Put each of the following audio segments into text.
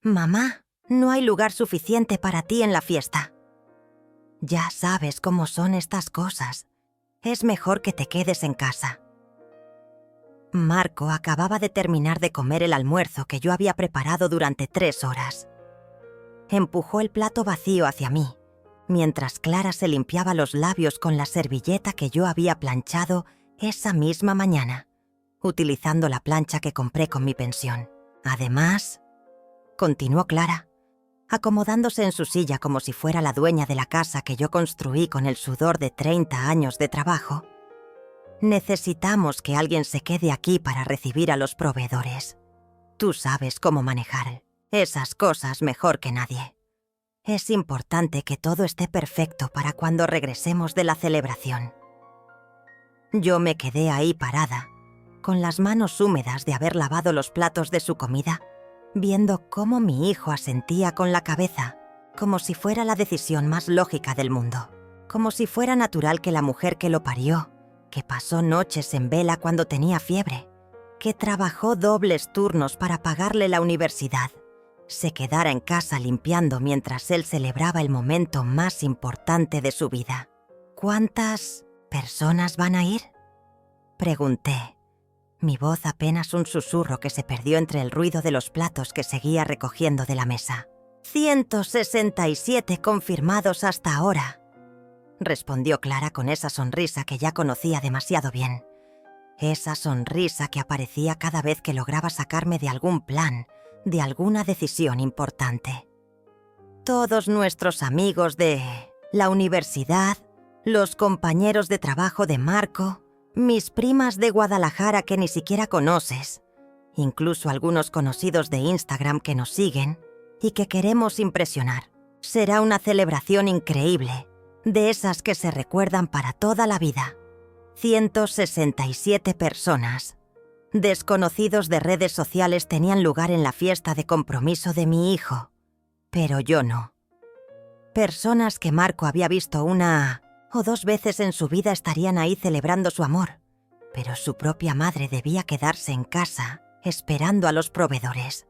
«Mamá, no hay lugar suficiente para ti en la fiesta». «Ya sabes cómo son estas cosas. Es mejor que te quedes en casa». Marco acababa de terminar de comer el almuerzo que yo había preparado durante 3 horas. Empujó el plato vacío hacia mí, mientras Clara se limpiaba los labios con la servilleta que yo había planchado esa misma mañana, utilizando la plancha que compré con mi pensión. Además, continuó Clara, acomodándose en su silla como si fuera la dueña de la casa que yo construí con el sudor de 30 años de trabajo, necesitamos que alguien se quede aquí para recibir a los proveedores. Tú sabes cómo manejar esas cosas mejor que nadie. Es importante que todo esté perfecto para cuando regresemos de la celebración. Yo me quedé ahí parada, con las manos húmedas de haber lavado los platos de su comida, viendo cómo mi hijo asentía con la cabeza, como si fuera la decisión más lógica del mundo, como si fuera natural que la mujer que lo parió, que pasó noches en vela cuando tenía fiebre, que trabajó dobles turnos para pagarle la universidad, se quedara en casa limpiando mientras él celebraba el momento más importante de su vida. ¿Cuántas personas van a ir?, pregunté, mi voz apenas un susurro que se perdió entre el ruido de los platos que seguía recogiendo de la mesa. 167 confirmados hasta ahora, respondió Clara con esa sonrisa que ya conocía demasiado bien. Esa sonrisa que aparecía cada vez que lograba sacarme de algún plan, de alguna decisión importante. Todos nuestros amigos de la universidad, los compañeros de trabajo de Marco, mis primas de Guadalajara que ni siquiera conoces, incluso algunos conocidos de Instagram que nos siguen y que queremos impresionar. Será una celebración increíble, de esas que se recuerdan para toda la vida. 167 personas, desconocidos de redes sociales, tenían lugar en la fiesta de compromiso de mi hijo, pero yo no. Personas que Marco había visto 1 o 2 veces en su vida estarían ahí celebrando su amor, pero su propia madre debía quedarse en casa esperando a los proveedores.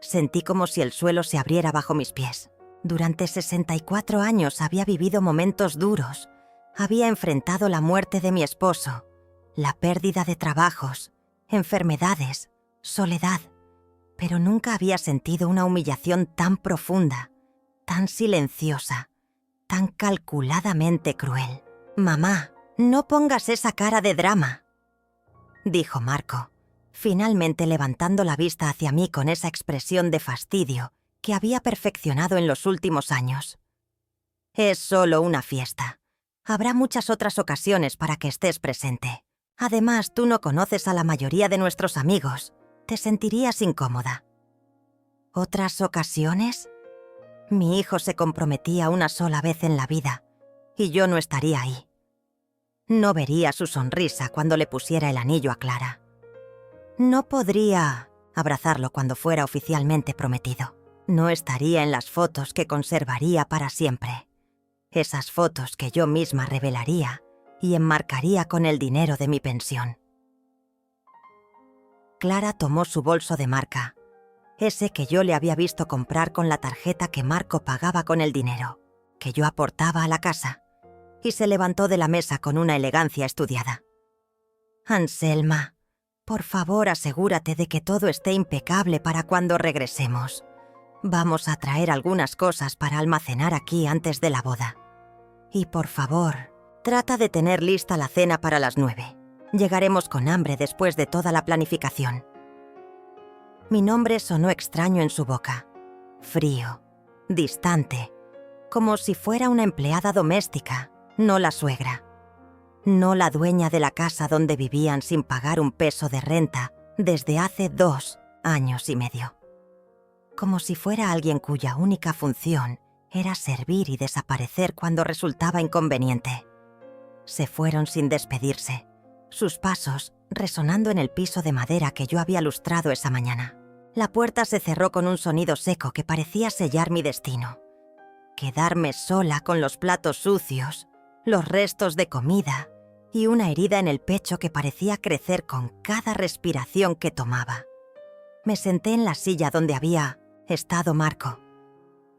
Sentí como si el suelo se abriera bajo mis pies. Durante 64 años había vivido momentos duros. Había enfrentado la muerte de mi esposo, la pérdida de trabajos, enfermedades, soledad, pero nunca había sentido una humillación tan profunda, tan silenciosa, tan calculadamente cruel. «Mamá, no pongas esa cara de drama», dijo Marco, finalmente levantando la vista hacia mí con esa expresión de fastidio que había perfeccionado en los últimos años. «Es solo una fiesta. Habrá muchas otras ocasiones para que estés presente. Además, tú no conoces a la mayoría de nuestros amigos. Te sentirías incómoda». ¿Otras ocasiones? Mi hijo se comprometía una sola vez en la vida, y yo no estaría ahí. No vería su sonrisa cuando le pusiera el anillo a Clara. No podría abrazarlo cuando fuera oficialmente prometido. No estaría en las fotos que conservaría para siempre. Esas fotos que yo misma revelaría y enmarcaría con el dinero de mi pensión. Clara tomó su bolso de marca, ese que yo le había visto comprar con la tarjeta que Marco pagaba con el dinero, que yo aportaba a la casa, y se levantó de la mesa con una elegancia estudiada. «Anselma, por favor asegúrate de que todo esté impecable para cuando regresemos. Vamos a traer algunas cosas para almacenar aquí antes de la boda. Y por favor, trata de tener lista la cena para las 9. Llegaremos con hambre después de toda la planificación». Mi nombre sonó extraño en su boca, frío, distante, como si fuera una empleada doméstica, no la suegra, no la dueña de la casa donde vivían sin pagar un peso de renta desde hace 2 años y medio. Como si fuera alguien cuya única función era servir y desaparecer cuando resultaba inconveniente. Se fueron sin despedirse, sus pasos resonando en el piso de madera que yo había lustrado esa mañana. La puerta se cerró con un sonido seco que parecía sellar mi destino. Quedarme sola con los platos sucios, los restos de comida y una herida en el pecho que parecía crecer con cada respiración que tomaba. Me senté en la silla donde había estado Marco.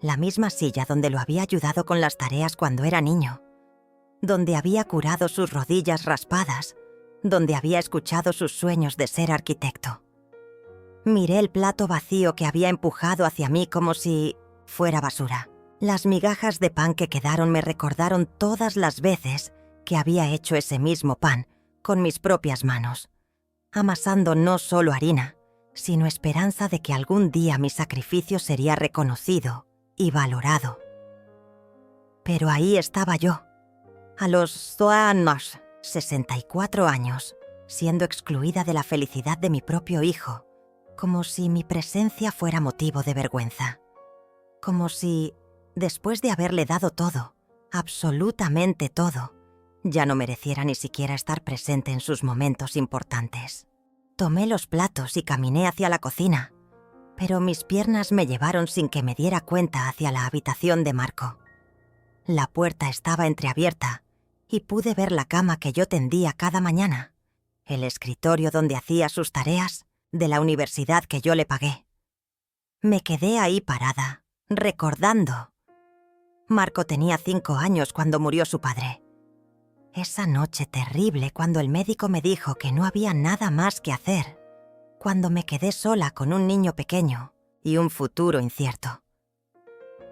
La misma silla donde lo había ayudado con las tareas cuando era niño, donde había curado sus rodillas raspadas, donde había escuchado sus sueños de ser arquitecto. Miré el plato vacío que había empujado hacia mí como si fuera basura. Las migajas de pan que quedaron me recordaron todas las veces que había hecho ese mismo pan con mis propias manos, amasando no solo harina, sino esperanza de que algún día mi sacrificio sería reconocido y valorado. Pero ahí estaba yo, a los 64 años, siendo excluida de la felicidad de mi propio hijo, como si mi presencia fuera motivo de vergüenza. Como si, después de haberle dado todo, absolutamente todo, ya no mereciera ni siquiera estar presente en sus momentos importantes. Tomé los platos y caminé hacia la cocina, pero mis piernas me llevaron sin que me diera cuenta hacia la habitación de Marco. La puerta estaba entreabierta y pude ver la cama que yo tendía cada mañana, el escritorio donde hacía sus tareas de la universidad que yo le pagué. Me quedé ahí parada, recordando. Marco tenía 5 años cuando murió su padre. Esa noche terrible cuando el médico me dijo que no había nada más que hacer, cuando me quedé sola con un niño pequeño y un futuro incierto.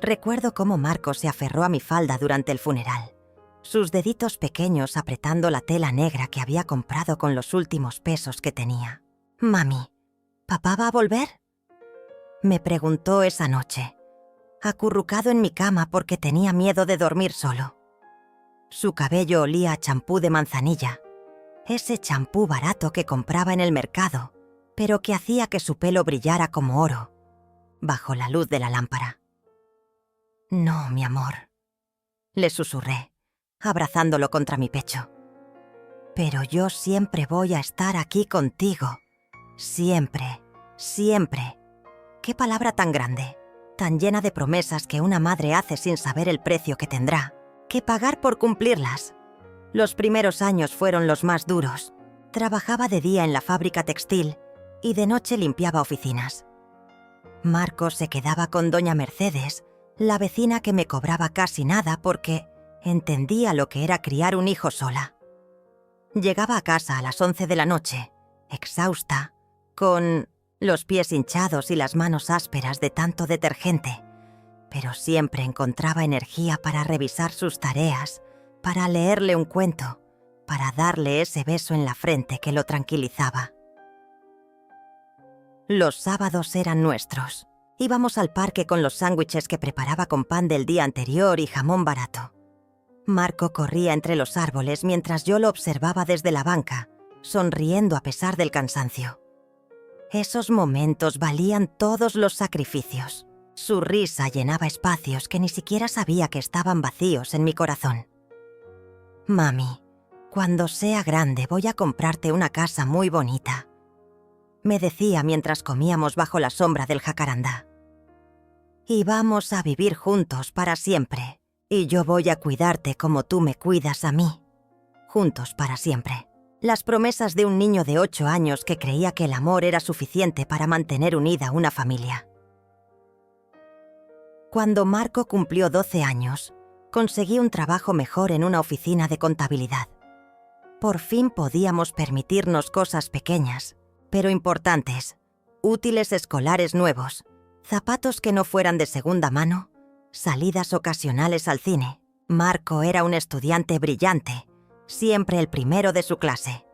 Recuerdo cómo Marco se aferró a mi falda durante el funeral, sus deditos pequeños apretando la tela negra que había comprado con los últimos pesos que tenía. «Mami, ¿papá va a volver?», me preguntó esa noche, acurrucado en mi cama porque tenía miedo de dormir solo. Su cabello olía a champú de manzanilla, ese champú barato que compraba en el mercado, pero que hacía que su pelo brillara como oro, bajo la luz de la lámpara. «No, mi amor», le susurré, abrazándolo contra mi pecho. «Pero yo siempre voy a estar aquí contigo. Siempre, siempre». Qué palabra tan grande, tan llena de promesas que una madre hace sin saber el precio que tendrá que pagar por cumplirlas. Los primeros años fueron los más duros. Trabajaba de día en la fábrica textil y de noche limpiaba oficinas. Marco se quedaba con doña Mercedes, la vecina que me cobraba casi nada porque entendía lo que era criar un hijo sola. Llegaba a casa a las 11 de la noche, exhausta, con los pies hinchados y las manos ásperas de tanto detergente, pero siempre encontraba energía para revisar sus tareas, para leerle un cuento, para darle ese beso en la frente que lo tranquilizaba. Los sábados eran nuestros. Íbamos al parque con los sándwiches que preparaba con pan del día anterior y jamón barato. Marco corría entre los árboles mientras yo lo observaba desde la banca, sonriendo a pesar del cansancio. Esos momentos valían todos los sacrificios. Su risa llenaba espacios que ni siquiera sabía que estaban vacíos en mi corazón. «Mami, cuando sea grande voy a comprarte una casa muy bonita», me decía mientras comíamos bajo la sombra del jacarandá. «Y vamos a vivir juntos para siempre, y yo voy a cuidarte como tú me cuidas a mí. Juntos para siempre». Las promesas de un niño de 8 años que creía que el amor era suficiente para mantener unida una familia. Cuando Marco cumplió 12 años, conseguí un trabajo mejor en una oficina de contabilidad. Por fin podíamos permitirnos cosas pequeñas, pero importantes, útiles escolares nuevos, zapatos que no fueran de segunda mano, salidas ocasionales al cine. Marco era un estudiante brillante, siempre el primero de su clase.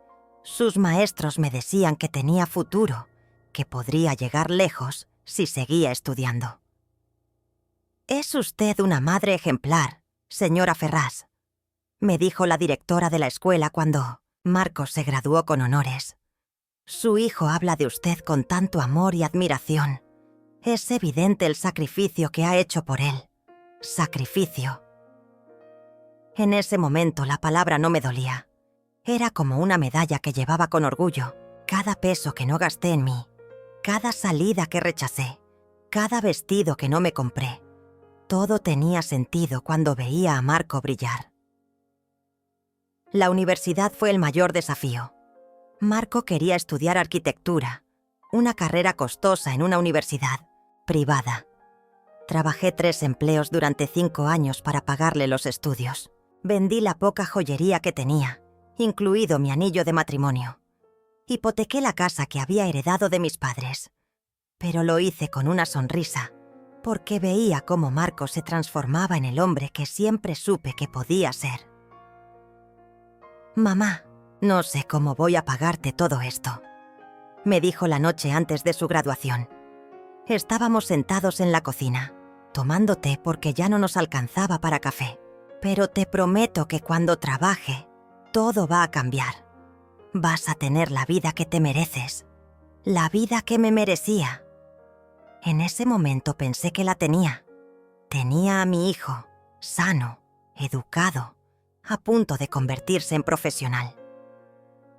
Sus maestros me decían que tenía futuro, que podría llegar lejos si seguía estudiando. «Es usted una madre ejemplar, señora Ferraz», me dijo la directora de la escuela cuando Marco se graduó con honores. «Su hijo habla de usted con tanto amor y admiración. Es evidente el sacrificio que ha hecho por él. Sacrificio». En ese momento la palabra no me dolía. Era como una medalla que llevaba con orgullo. Cada peso que no gasté en mí, cada salida que rechacé, cada vestido que no me compré. Todo tenía sentido cuando veía a Marco brillar. La universidad fue el mayor desafío. Marco quería estudiar arquitectura, una carrera costosa en una universidad, privada. Trabajé 3 empleos durante 5 años para pagarle los estudios. Vendí la poca joyería que tenía, incluido mi anillo de matrimonio. Hipotequé la casa que había heredado de mis padres. Pero lo hice con una sonrisa, porque veía cómo Marco se transformaba en el hombre que siempre supe que podía ser. «Mamá, no sé cómo voy a pagarte todo esto», me dijo la noche antes de su graduación. Estábamos sentados en la cocina, tomando té porque ya no nos alcanzaba para café. «Pero te prometo que cuando trabaje, todo va a cambiar. Vas a tener la vida que te mereces, la vida que me merecía». En ese momento pensé que la tenía. Tenía a mi hijo, sano, educado, a punto de convertirse en profesional.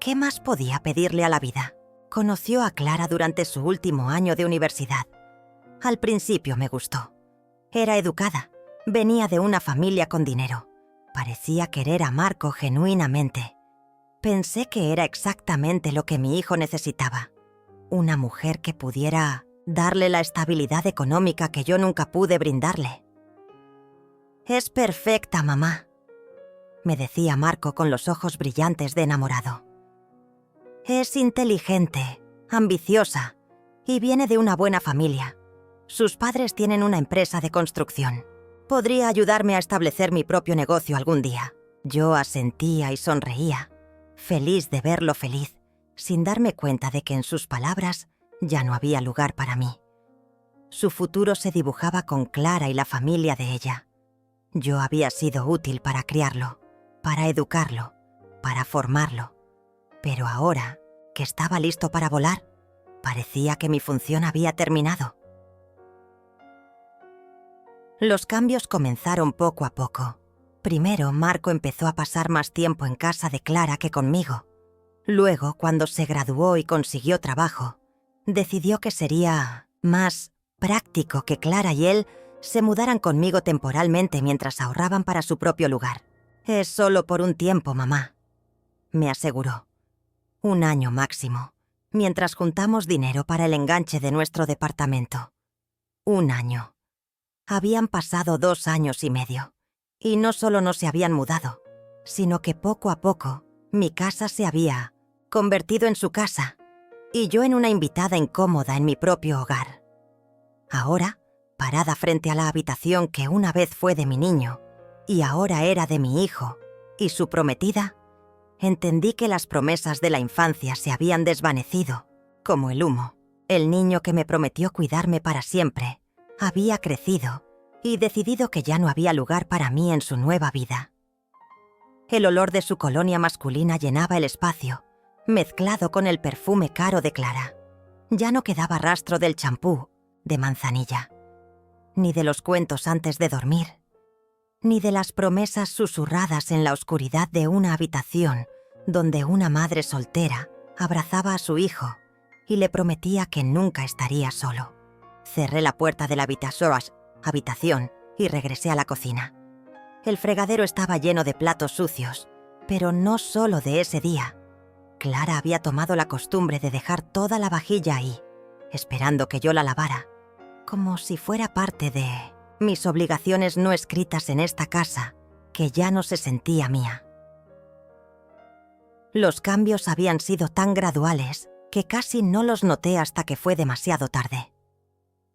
¿Qué más podía pedirle a la vida? Conoció a Clara durante su último año de universidad. Al principio me gustó. Era educada, venía de una familia con dinero. Parecía querer a Marco genuinamente. Pensé que era exactamente lo que mi hijo necesitaba. Una mujer que pudiera darle la estabilidad económica que yo nunca pude brindarle. «Es perfecta, mamá», me decía Marco con los ojos brillantes de enamorado. «Es inteligente, ambiciosa y viene de una buena familia. Sus padres tienen una empresa de construcción. Podría ayudarme a establecer mi propio negocio algún día». Yo asentía y sonreía, feliz de verlo feliz, sin darme cuenta de que en sus palabras ya no había lugar para mí. Su futuro se dibujaba con Clara y la familia de ella. Yo había sido útil para criarlo, para educarlo, para formarlo. Pero ahora, que estaba listo para volar, parecía que mi función había terminado. Los cambios comenzaron poco a poco. Primero, Marco empezó a pasar más tiempo en casa de Clara que conmigo. Luego, cuando se graduó y consiguió trabajo, decidió que sería más práctico que Clara y él se mudaran conmigo temporalmente mientras ahorraban para su propio lugar. «Es solo por un tiempo, mamá», me aseguró. «1 año máximo, mientras juntamos dinero para el enganche de nuestro departamento». 1 año. Habían pasado 2 años y medio, y no solo no se habían mudado, sino que poco a poco mi casa se había convertido en su casa, y yo en una invitada incómoda en mi propio hogar. Ahora, parada frente a la habitación que una vez fue de mi niño, y ahora era de mi hijo, y su prometida, entendí que las promesas de la infancia se habían desvanecido, como el humo. El niño que me prometió cuidarme para siempre había crecido y decidido que ya no había lugar para mí en su nueva vida. El olor de su colonia masculina llenaba el espacio, mezclado con el perfume caro de Clara. Ya no quedaba rastro del champú, de manzanilla, ni de los cuentos antes de dormir, ni de las promesas susurradas en la oscuridad de una habitación donde una madre soltera abrazaba a su hijo y le prometía que nunca estaría solo. Cerré la puerta de la habitación y regresé a la cocina. El fregadero estaba lleno de platos sucios, pero no solo de ese día. Clara había tomado la costumbre de dejar toda la vajilla ahí, esperando que yo la lavara, como si fuera parte de mis obligaciones no escritas en esta casa, que ya no se sentía mía. Los cambios habían sido tan graduales que casi no los noté hasta que fue demasiado tarde.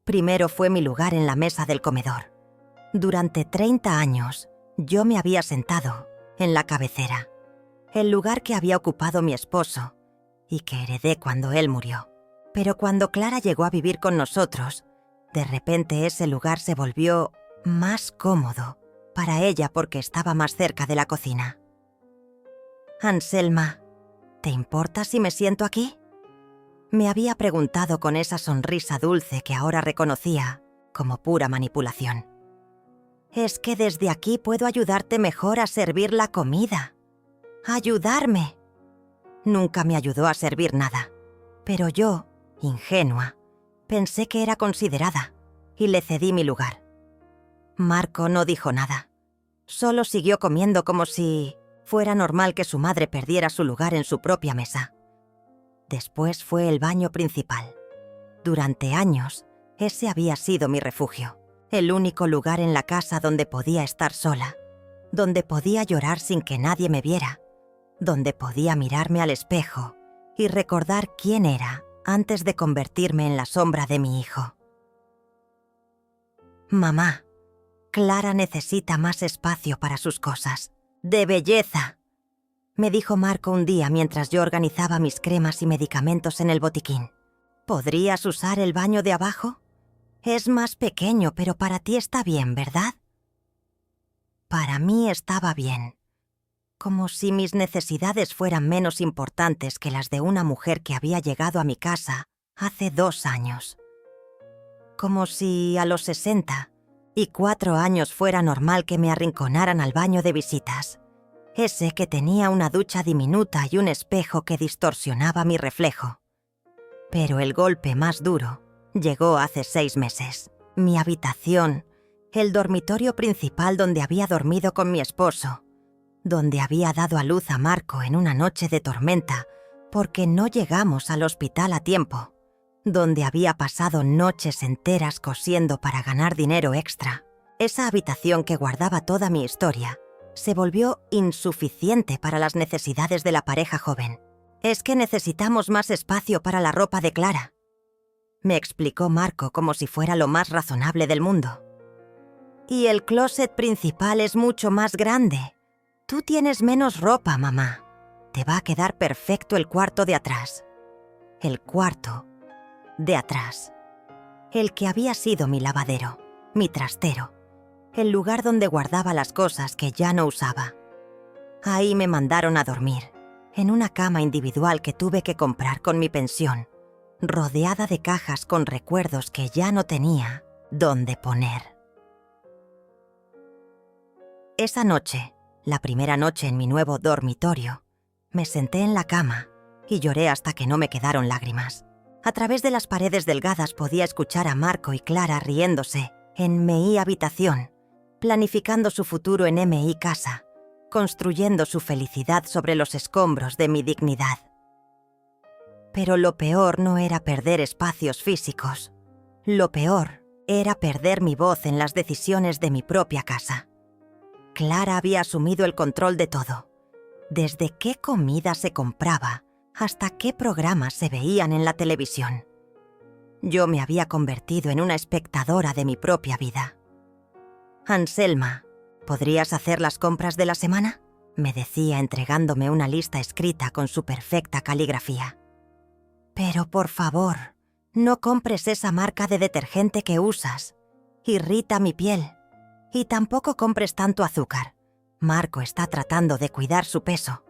Primero fue mi lugar en la mesa del comedor. Durante 30 años, yo me había sentado en la cabecera, el lugar que había ocupado mi esposo y que heredé cuando él murió. Pero cuando Clara llegó a vivir con nosotros, de repente ese lugar se volvió más cómodo para ella porque estaba más cerca de la cocina. «Anselma, ¿te importa si me siento aquí?», me había preguntado con esa sonrisa dulce que ahora reconocía como pura manipulación. «Es que desde aquí puedo ayudarte mejor a servir la comida». «¡Ayudarme!». Nunca me ayudó a servir nada, pero yo, ingenua, pensé que era considerada y le cedí mi lugar. Marco no dijo nada, solo siguió comiendo como si fuera normal que su madre perdiera su lugar en su propia mesa. Después fue el baño principal. Durante años, Ese había sido mi refugio, el único lugar en la casa donde podía estar sola, donde podía llorar sin que nadie me viera, donde podía mirarme al espejo y recordar quién era antes de convertirme en la sombra de mi hijo. Mamá, Clara necesita más espacio para sus cosas. ¡De belleza!, me dijo Marco un día mientras yo organizaba mis cremas y medicamentos en el botiquín. ¿Podrías usar el baño de abajo? Es más pequeño, pero para ti está bien, ¿verdad? Para mí estaba bien. Como si mis necesidades fueran menos importantes que las de una mujer que había llegado a mi casa hace 2 años. Como si a los 64 años fuera normal que me arrinconaran al baño de visitas. Ese que tenía una ducha diminuta y un espejo que distorsionaba mi reflejo. Pero el golpe más duro llegó hace 6 meses. Mi habitación, el dormitorio principal donde había dormido con mi esposo, donde había dado a luz a Marco en una noche de tormenta porque no llegamos al hospital a tiempo, donde había pasado noches enteras cosiendo para ganar dinero extra. Esa habitación que guardaba toda mi historia se volvió insuficiente para las necesidades de la pareja joven. «Es que necesitamos más espacio para la ropa de Clara», me explicó Marco como si fuera lo más razonable del mundo. «Y el closet principal es mucho más grande. Tú tienes menos ropa, mamá. Te va a quedar perfecto el cuarto de atrás». El cuarto de atrás. El que había sido mi lavadero, mi trastero, el lugar donde guardaba las cosas que ya no usaba. Ahí me mandaron a dormir, en una cama individual que tuve que comprar con mi pensión, rodeada de cajas con recuerdos que ya no tenía dónde poner. Esa noche, la primera noche en mi nuevo dormitorio, me senté en la cama y lloré hasta que no me quedaron lágrimas. A través de las paredes delgadas podía escuchar a Marco y Clara riéndose en mi habitación, planificando su futuro en mi casa, construyendo su felicidad sobre los escombros de mi dignidad. Pero lo peor no era perder espacios físicos. Lo peor era perder mi voz en las decisiones de mi propia casa. Clara había asumido el control de todo, desde qué comida se compraba hasta qué programas se veían en la televisión. Yo me había convertido en una espectadora de mi propia vida. «Anselma, ¿podrías hacer las compras de la semana?», me decía entregándome una lista escrita con su perfecta caligrafía. «Pero por favor, no compres esa marca de detergente que usas. Irrita mi piel. Y tampoco compres tanto azúcar. Marco está tratando de cuidar su peso».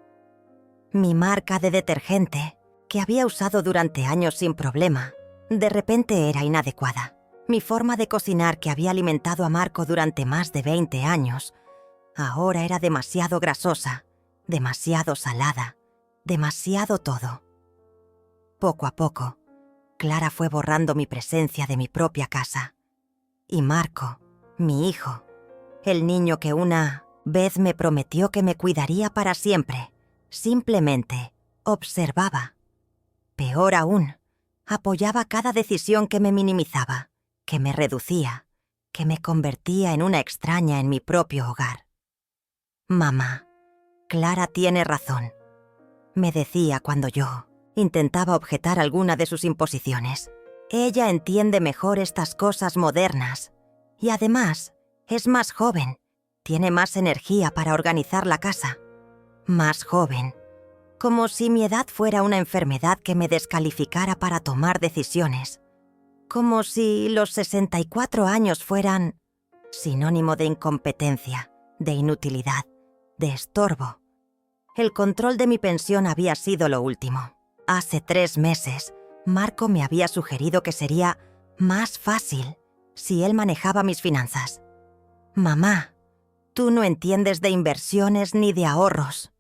Mi marca de detergente, que había usado durante años sin problema, de repente era inadecuada. Mi forma de cocinar, que había alimentado a Marco durante más de 20 años, ahora era demasiado grasosa, demasiado salada, demasiado todo. Poco a poco, Clara fue borrando mi presencia de mi propia casa. Y Marco, mi hijo, el niño que una vez me prometió que me cuidaría para siempre, simplemente observaba. Peor aún, apoyaba cada decisión que me minimizaba, que me reducía, que me convertía en una extraña en mi propio hogar. «Mamá, Clara tiene razón», me decía cuando yo intentaba objetar alguna de sus imposiciones. «Ella entiende mejor estas cosas modernas y además es más joven, tiene más energía para organizar la casa». Más joven, como si mi edad fuera una enfermedad que me descalificara para tomar decisiones, como si los 64 años fueran sinónimo de incompetencia, de inutilidad, de estorbo. El control de mi pensión había sido lo último. Hace 3 meses, Marco me había sugerido que sería más fácil si él manejaba mis finanzas. «Mamá, tú no entiendes de inversiones ni de ahorros»,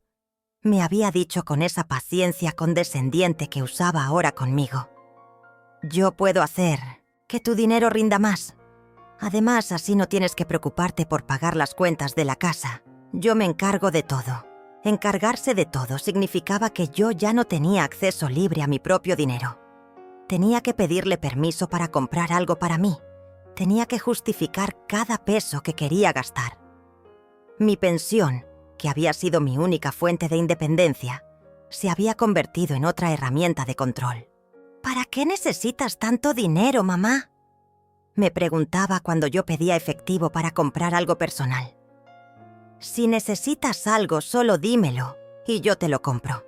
me había dicho con esa paciencia condescendiente que usaba ahora conmigo. «Yo puedo hacer que tu dinero rinda más. Además, así no tienes que preocuparte por pagar las cuentas de la casa. Yo me encargo de todo». Encargarse de todo significaba que yo ya no tenía acceso libre a mi propio dinero. Tenía que pedirle permiso para comprar algo para mí. Tenía que justificar cada peso que quería gastar. Mi pensión, que había sido mi única fuente de independencia, se había convertido en otra herramienta de control. ¿Para qué necesitas tanto dinero, mamá?, me preguntaba cuando yo pedía efectivo para comprar algo personal. Si necesitas algo, solo dímelo y yo te lo compro.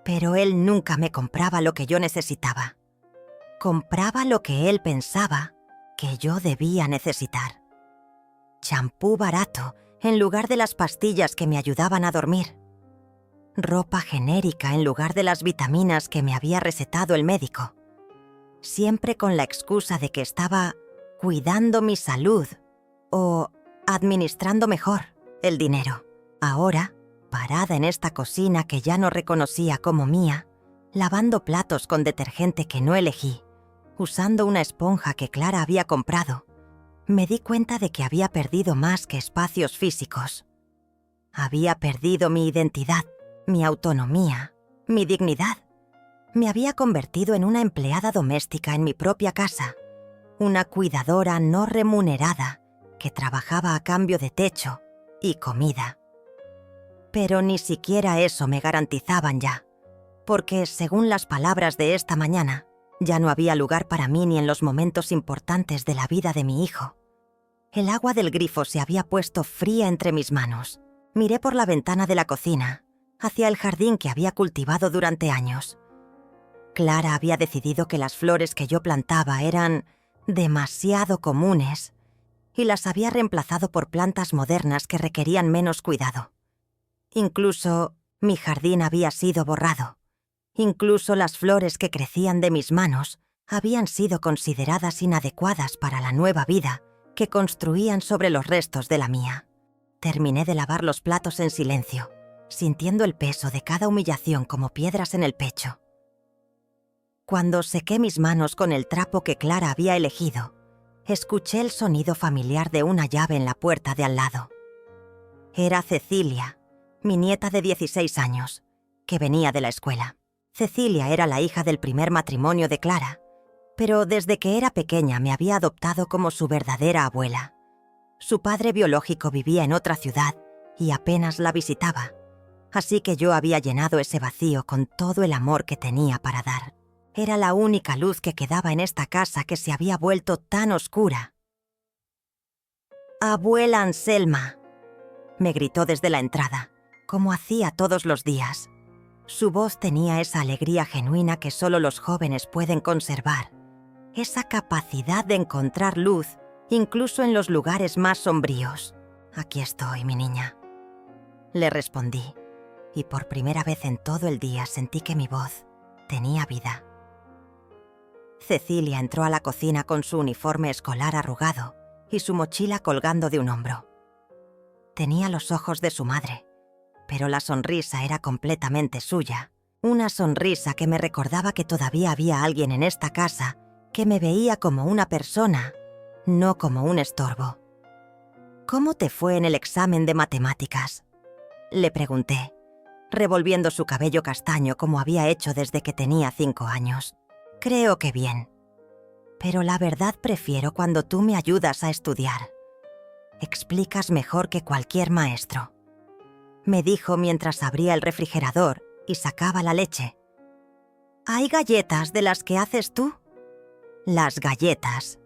Pero él nunca me compraba lo que yo necesitaba. Compraba lo que él pensaba que yo debía necesitar. Champú barato en lugar de las pastillas que me ayudaban a dormir. Ropa genérica en lugar de las vitaminas que me había recetado el médico. Siempre con la excusa de que estaba cuidando mi salud o administrando mejor el dinero. Ahora, parada en esta cocina que ya no reconocía como mía, lavando platos con detergente que no elegí, usando una esponja que Clara había comprado, me di cuenta de que había perdido más que espacios físicos. Había perdido mi identidad, mi autonomía, mi dignidad. Me había convertido en una empleada doméstica en mi propia casa, una cuidadora no remunerada que trabajaba a cambio de techo y comida. Pero ni siquiera eso me garantizaban ya, porque, según las palabras de esta mañana, ya no había lugar para mí ni en los momentos importantes de la vida de mi hijo. El agua del grifo se había puesto fría entre mis manos. Miré por la ventana de la cocina, hacia el jardín que había cultivado durante años. Clara había decidido que las flores que yo plantaba eran demasiado comunes y las había reemplazado por plantas modernas que requerían menos cuidado. Incluso mi jardín había sido borrado. Incluso las flores que crecían de mis manos habían sido consideradas inadecuadas para la nueva vida que construían sobre los restos de la mía. Terminé de lavar los platos en silencio, sintiendo el peso de cada humillación como piedras en el pecho. Cuando sequé mis manos con el trapo que Clara había elegido, escuché el sonido familiar de una llave en la puerta de al lado. Era Cecilia, mi nieta de 16 años, que venía de la escuela. Cecilia era la hija del primer matrimonio de Clara, pero desde que era pequeña me había adoptado como su verdadera abuela. Su padre biológico vivía en otra ciudad y apenas la visitaba, así que yo había llenado ese vacío con todo el amor que tenía para dar. Era la única luz que quedaba en esta casa que se había vuelto tan oscura. «Abuela Anselma», me gritó desde la entrada, como hacía todos los días. Su voz tenía esa alegría genuina que solo los jóvenes pueden conservar, esa capacidad de encontrar luz incluso en los lugares más sombríos. «Aquí estoy, mi niña», le respondí, y por primera vez en todo el día sentí que mi voz tenía vida. Cecilia entró a la cocina con su uniforme escolar arrugado y su mochila colgando de un hombro. Tenía los ojos de su madre, pero la sonrisa era completamente suya. Una sonrisa que me recordaba que todavía había alguien en esta casa que me veía como una persona, no como un estorbo. «¿Cómo te fue en el examen de matemáticas?», le pregunté, revolviendo su cabello castaño como había hecho desde que tenía 5 años. «Creo que bien. Pero la verdad prefiero cuando tú me ayudas a estudiar. Explicas mejor que cualquier maestro», me dijo mientras abría el refrigerador y sacaba la leche. «¿Hay galletas de las que haces tú?». Las galletas.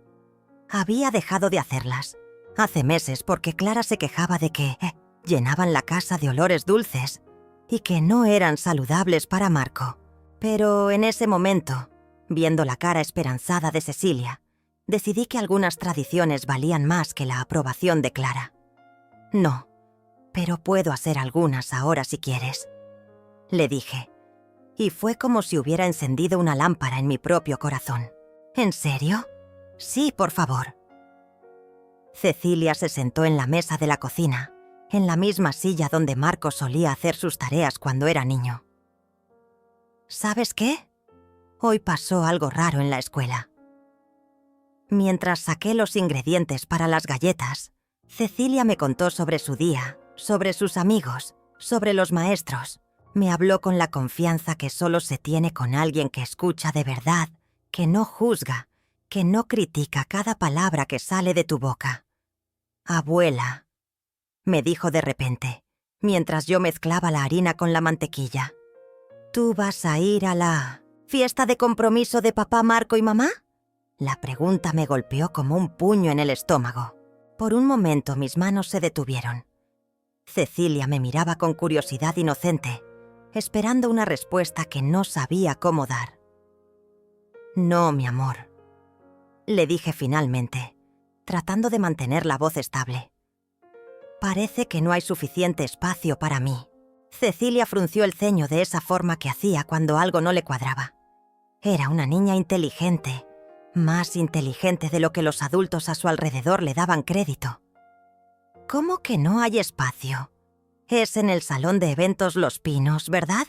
Había dejado de hacerlas hace meses porque Clara se quejaba de que llenaban la casa de olores dulces y que no eran saludables para Marco. Pero en ese momento, viendo la cara esperanzada de Cecilia, decidí que algunas tradiciones valían más que la aprobación de Clara. «No, pero puedo hacer algunas ahora si quieres», le dije, y fue como si hubiera encendido una lámpara en mi propio corazón. «¿En serio? Sí, por favor». Cecilia se sentó en la mesa de la cocina, en la misma silla donde Marco solía hacer sus tareas cuando era niño. «¿Sabes qué? Hoy pasó algo raro en la escuela». Mientras saqué los ingredientes para las galletas, Cecilia me contó sobre su día, sobre sus amigos, sobre los maestros. Me habló con la confianza que solo se tiene con alguien que escucha de verdad que no juzga, que no critica cada palabra que sale de tu boca. Abuela, me dijo de repente, mientras yo mezclaba la harina con la mantequilla. ¿Tú vas a ir a la fiesta de compromiso de papá Marco y mamá? La pregunta me golpeó como un puño en el estómago. Por un momento mis manos se detuvieron. Cecilia me miraba con curiosidad inocente, esperando una respuesta que no sabía cómo dar. No, mi amor, le dije finalmente, tratando de mantener la voz estable. Parece que no hay suficiente espacio para mí. Cecilia frunció el ceño de esa forma que hacía cuando algo no le cuadraba. Era una niña inteligente, más inteligente de lo que los adultos a su alrededor le daban crédito. ¿Cómo que no hay espacio? Es en el Salón de Eventos Los Pinos, ¿verdad?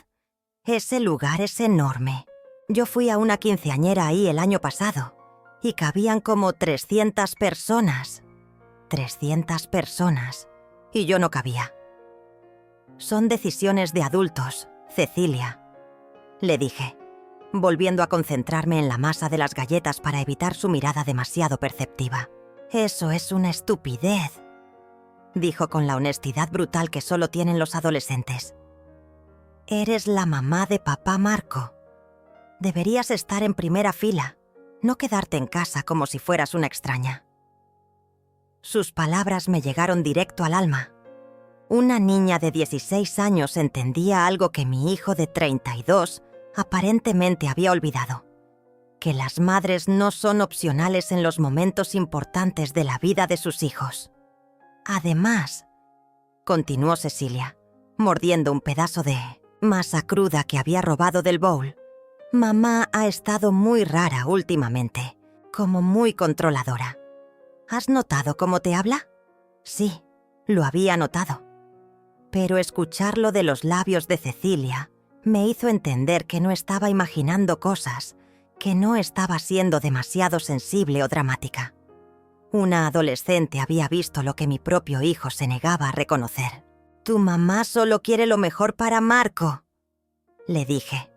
Ese lugar es enorme. Yo fui a una quinceañera ahí el año pasado y cabían como 300 personas. 300 personas. Y yo no cabía. Son decisiones de adultos, Cecilia, le dije, volviendo a concentrarme en la masa de las galletas para evitar su mirada demasiado perceptiva. Eso es una estupidez, dijo con la honestidad brutal que solo tienen los adolescentes. Eres la mamá de papá Marco. Deberías estar en primera fila, no quedarte en casa como si fueras una extraña. Sus palabras me llegaron directo al alma. Una niña de 16 años entendía algo que mi hijo de 32 aparentemente había olvidado: que las madres no son opcionales en los momentos importantes de la vida de sus hijos. Además, continuó Cecilia, mordiendo un pedazo de masa cruda que había robado del bowl, mamá ha estado muy rara últimamente, como muy controladora. ¿Has notado cómo te habla? Sí, lo había notado. Pero escucharlo de los labios de Cecilia me hizo entender que no estaba imaginando cosas, que no estaba siendo demasiado sensible o dramática. Una adolescente había visto lo que mi propio hijo se negaba a reconocer. «Tu mamá solo quiere lo mejor para Marco», le dije,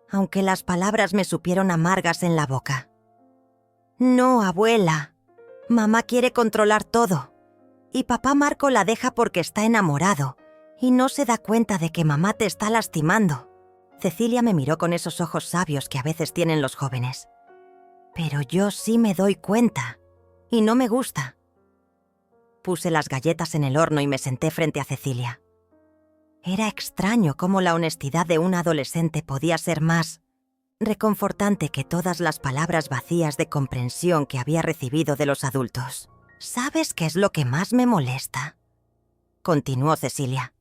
aunque las palabras me supieron amargas en la boca. «No, abuela. Mamá quiere controlar todo. Y papá Marco la deja porque está enamorado y no se da cuenta de que mamá te está lastimando». Cecilia me miró con esos ojos sabios que a veces tienen los jóvenes. «Pero yo sí me doy cuenta. Y no me gusta». Puse las galletas en el horno y me senté frente a Cecilia. Era extraño cómo la honestidad de una adolescente podía ser más reconfortante que todas las palabras vacías de comprensión que había recibido de los adultos. «¿Sabes qué es lo que más me molesta?», continuó Cecilia.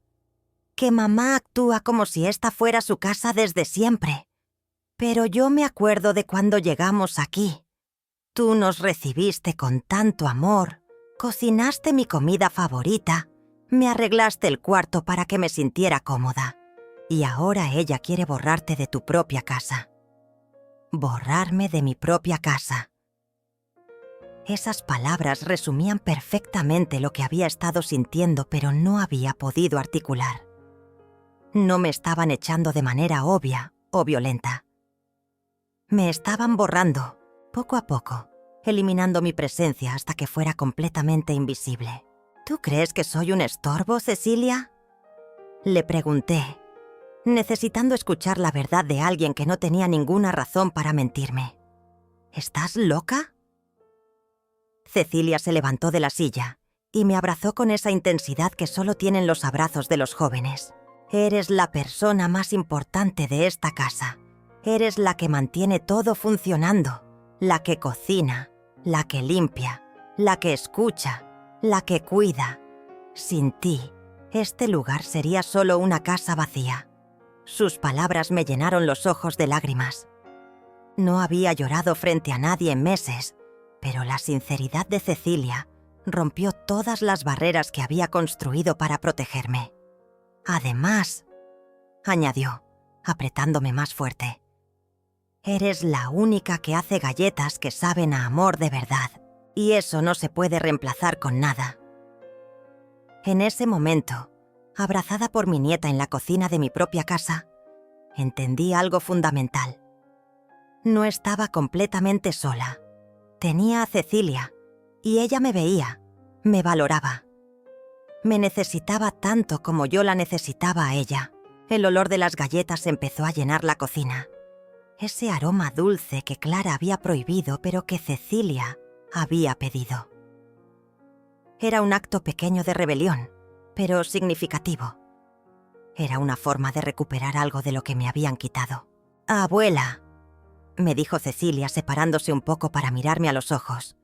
«Que mamá actúa como si esta fuera su casa desde siempre. Pero yo me acuerdo de cuando llegamos aquí. Tú nos recibiste con tanto amor, cocinaste mi comida favorita, me arreglaste el cuarto para que me sintiera cómoda. Y ahora ella quiere borrarte de tu propia casa. Borrarme de mi propia casa». Esas palabras resumían perfectamente lo que había estado sintiendo, pero no había podido articular. No me estaban echando de manera obvia o violenta. Me estaban borrando, poco a poco, eliminando mi presencia hasta que fuera completamente invisible. «¿Tú crees que soy un estorbo, Cecilia?», le pregunté, necesitando escuchar la verdad de alguien que no tenía ninguna razón para mentirme. «¿Estás loca?». Cecilia se levantó de la silla y me abrazó con esa intensidad que solo tienen los abrazos de los jóvenes. «Eres la persona más importante de esta casa. Eres la que mantiene todo funcionando, la que cocina, la que limpia, la que escucha, la que cuida. Sin ti, este lugar sería solo una casa vacía». Sus palabras me llenaron los ojos de lágrimas. No había llorado frente a nadie en meses, pero la sinceridad de Cecilia rompió todas las barreras que había construido para protegerme. «Además», añadió, apretándome más fuerte, «eres la única que hace galletas que saben a amor de verdad, y eso no se puede reemplazar con nada». En ese momento, abrazada por mi nieta en la cocina de mi propia casa, entendí algo fundamental. No estaba completamente sola. Tenía a Cecilia, y ella me veía, me valoraba. Me necesitaba tanto como yo la necesitaba a ella. El olor de las galletas empezó a llenar la cocina. Ese aroma dulce que Clara había prohibido, pero que Cecilia había pedido. Era un acto pequeño de rebelión, pero significativo. Era una forma de recuperar algo de lo que me habían quitado. «Abuela», me dijo Cecilia separándose un poco para mirarme a los ojos.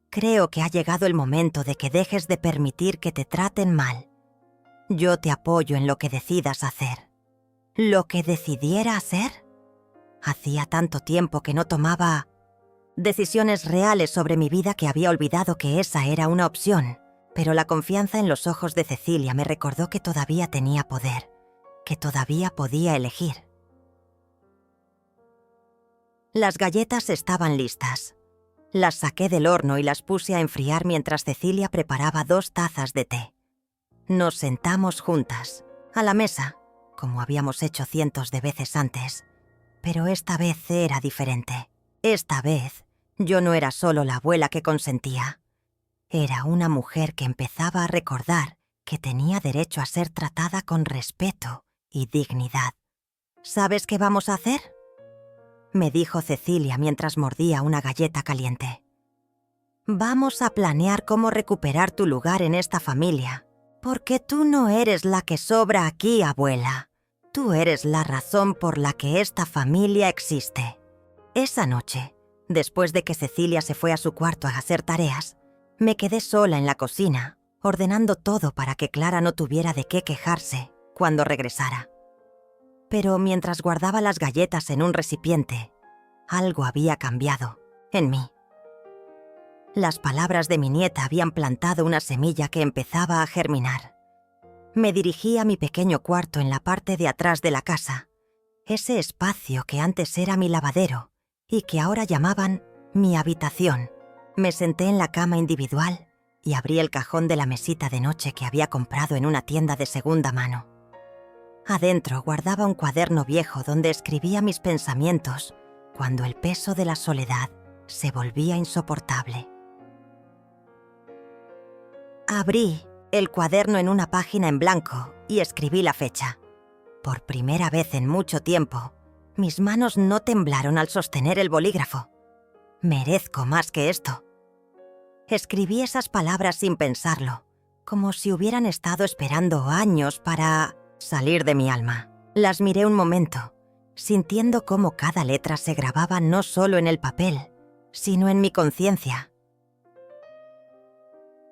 «Creo que ha llegado el momento de que dejes de permitir que te traten mal. Yo te apoyo en lo que decidas hacer». ¿Lo que decidiera hacer? Hacía tanto tiempo que no tomaba decisiones reales sobre mi vida que había olvidado que esa era una opción, pero la confianza en los ojos de Cecilia me recordó que todavía tenía poder, que todavía podía elegir. Las galletas estaban listas. Las saqué del horno y las puse a enfriar mientras Cecilia preparaba 2 tazas de té. Nos sentamos juntas, a la mesa, como habíamos hecho cientos de veces antes. Pero esta vez era diferente. Esta vez, yo no era solo la abuela que consentía. Era una mujer que empezaba a recordar que tenía derecho a ser tratada con respeto y dignidad. ¿Sabes qué vamos a hacer?, me dijo Cecilia mientras mordía una galleta caliente. Vamos a planear cómo recuperar tu lugar en esta familia, porque tú no eres la que sobra aquí, abuela. Tú eres la razón por la que esta familia existe. Esa noche, después de que Cecilia se fue a su cuarto a hacer tareas, me quedé sola en la cocina, ordenando todo para que Clara no tuviera de qué quejarse cuando regresara. Pero mientras guardaba las galletas en un recipiente, algo había cambiado en mí. Las palabras de mi nieta habían plantado una semilla que empezaba a germinar. Me dirigí a mi pequeño cuarto en la parte de atrás de la casa, ese espacio que antes era mi lavadero y que ahora llamaban mi habitación. Me senté en la cama individual y abrí el cajón de la mesita de noche que había comprado en una tienda de segunda mano. Adentro guardaba un cuaderno viejo donde escribía mis pensamientos cuando el peso de la soledad se volvía insoportable. Abrí el cuaderno en una página en blanco y escribí la fecha. Por primera vez en mucho tiempo, mis manos no temblaron al sostener el bolígrafo. Merezco más que esto. Escribí esas palabras sin pensarlo, como si hubieran estado esperando años para salir de mi alma. Las miré un momento, sintiendo cómo cada letra se grababa no solo en el papel, sino en mi conciencia.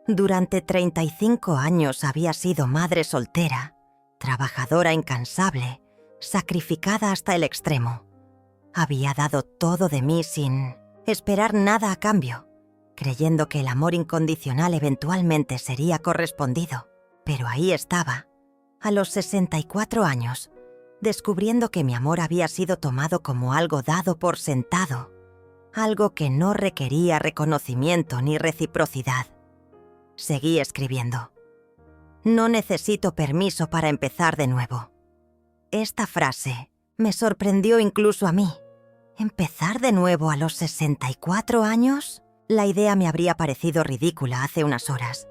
Durante 35 años había sido madre soltera, trabajadora incansable, sacrificada hasta el extremo. Había dado todo de mí sin esperar nada a cambio, creyendo que el amor incondicional eventualmente sería correspondido. Pero ahí estaba, a los 64 años, descubriendo que mi amor había sido tomado como algo dado por sentado, algo que no requería reconocimiento ni reciprocidad. Seguí escribiendo. No necesito permiso para empezar de nuevo. Esta frase me sorprendió incluso a mí. ¿Empezar de nuevo a los 64 años? La idea me habría parecido ridícula hace unas horas.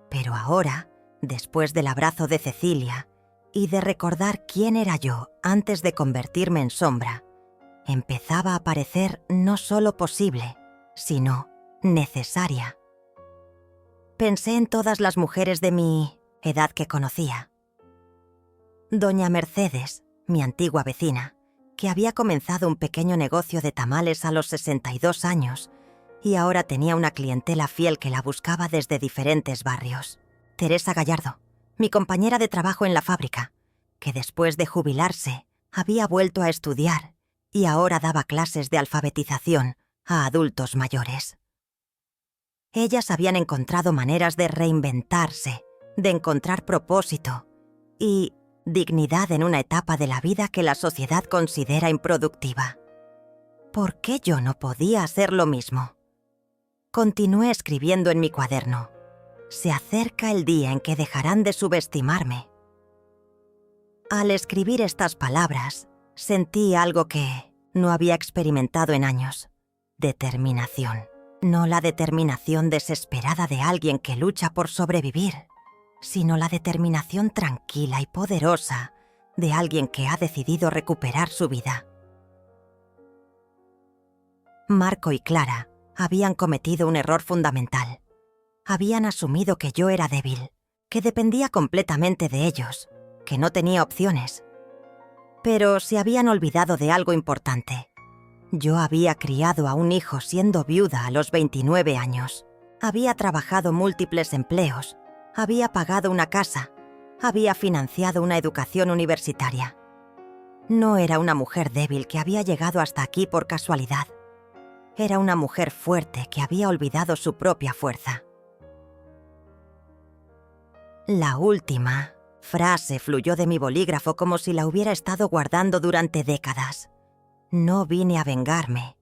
Pero ahora, después del abrazo de Cecilia y de recordar quién era yo antes de convertirme en sombra, empezaba a parecer no solo posible, sino necesaria. Pensé en todas las mujeres de mi edad que conocía. Doña Mercedes, mi antigua vecina, que había comenzado un pequeño negocio de tamales a los 62 años y ahora tenía una clientela fiel que la buscaba desde diferentes barrios. Teresa Gallardo, mi compañera de trabajo en la fábrica, que después de jubilarse había vuelto a estudiar y ahora daba clases de alfabetización a adultos mayores. Ellas habían encontrado maneras de reinventarse, de encontrar propósito y dignidad en una etapa de la vida que la sociedad considera improductiva. ¿Por qué yo no podía hacer lo mismo? Continué escribiendo en mi cuaderno. Se acerca el día en que dejarán de subestimarme. Al escribir estas palabras, sentí algo que no había experimentado en años. Determinación. No la determinación desesperada de alguien que lucha por sobrevivir, sino la determinación tranquila y poderosa de alguien que ha decidido recuperar su vida. Marco y Clara habían cometido un error fundamental. Habían asumido que yo era débil, que dependía completamente de ellos, que no tenía opciones. Pero se habían olvidado de algo importante. Yo había criado a un hijo siendo viuda a los 29 años. Había trabajado múltiples empleos, había pagado una casa, había financiado una educación universitaria. No era una mujer débil que había llegado hasta aquí por casualidad. Era una mujer fuerte que había olvidado su propia fuerza. La última frase fluyó de mi bolígrafo como si la hubiera estado guardando durante décadas. No vine a vengarme,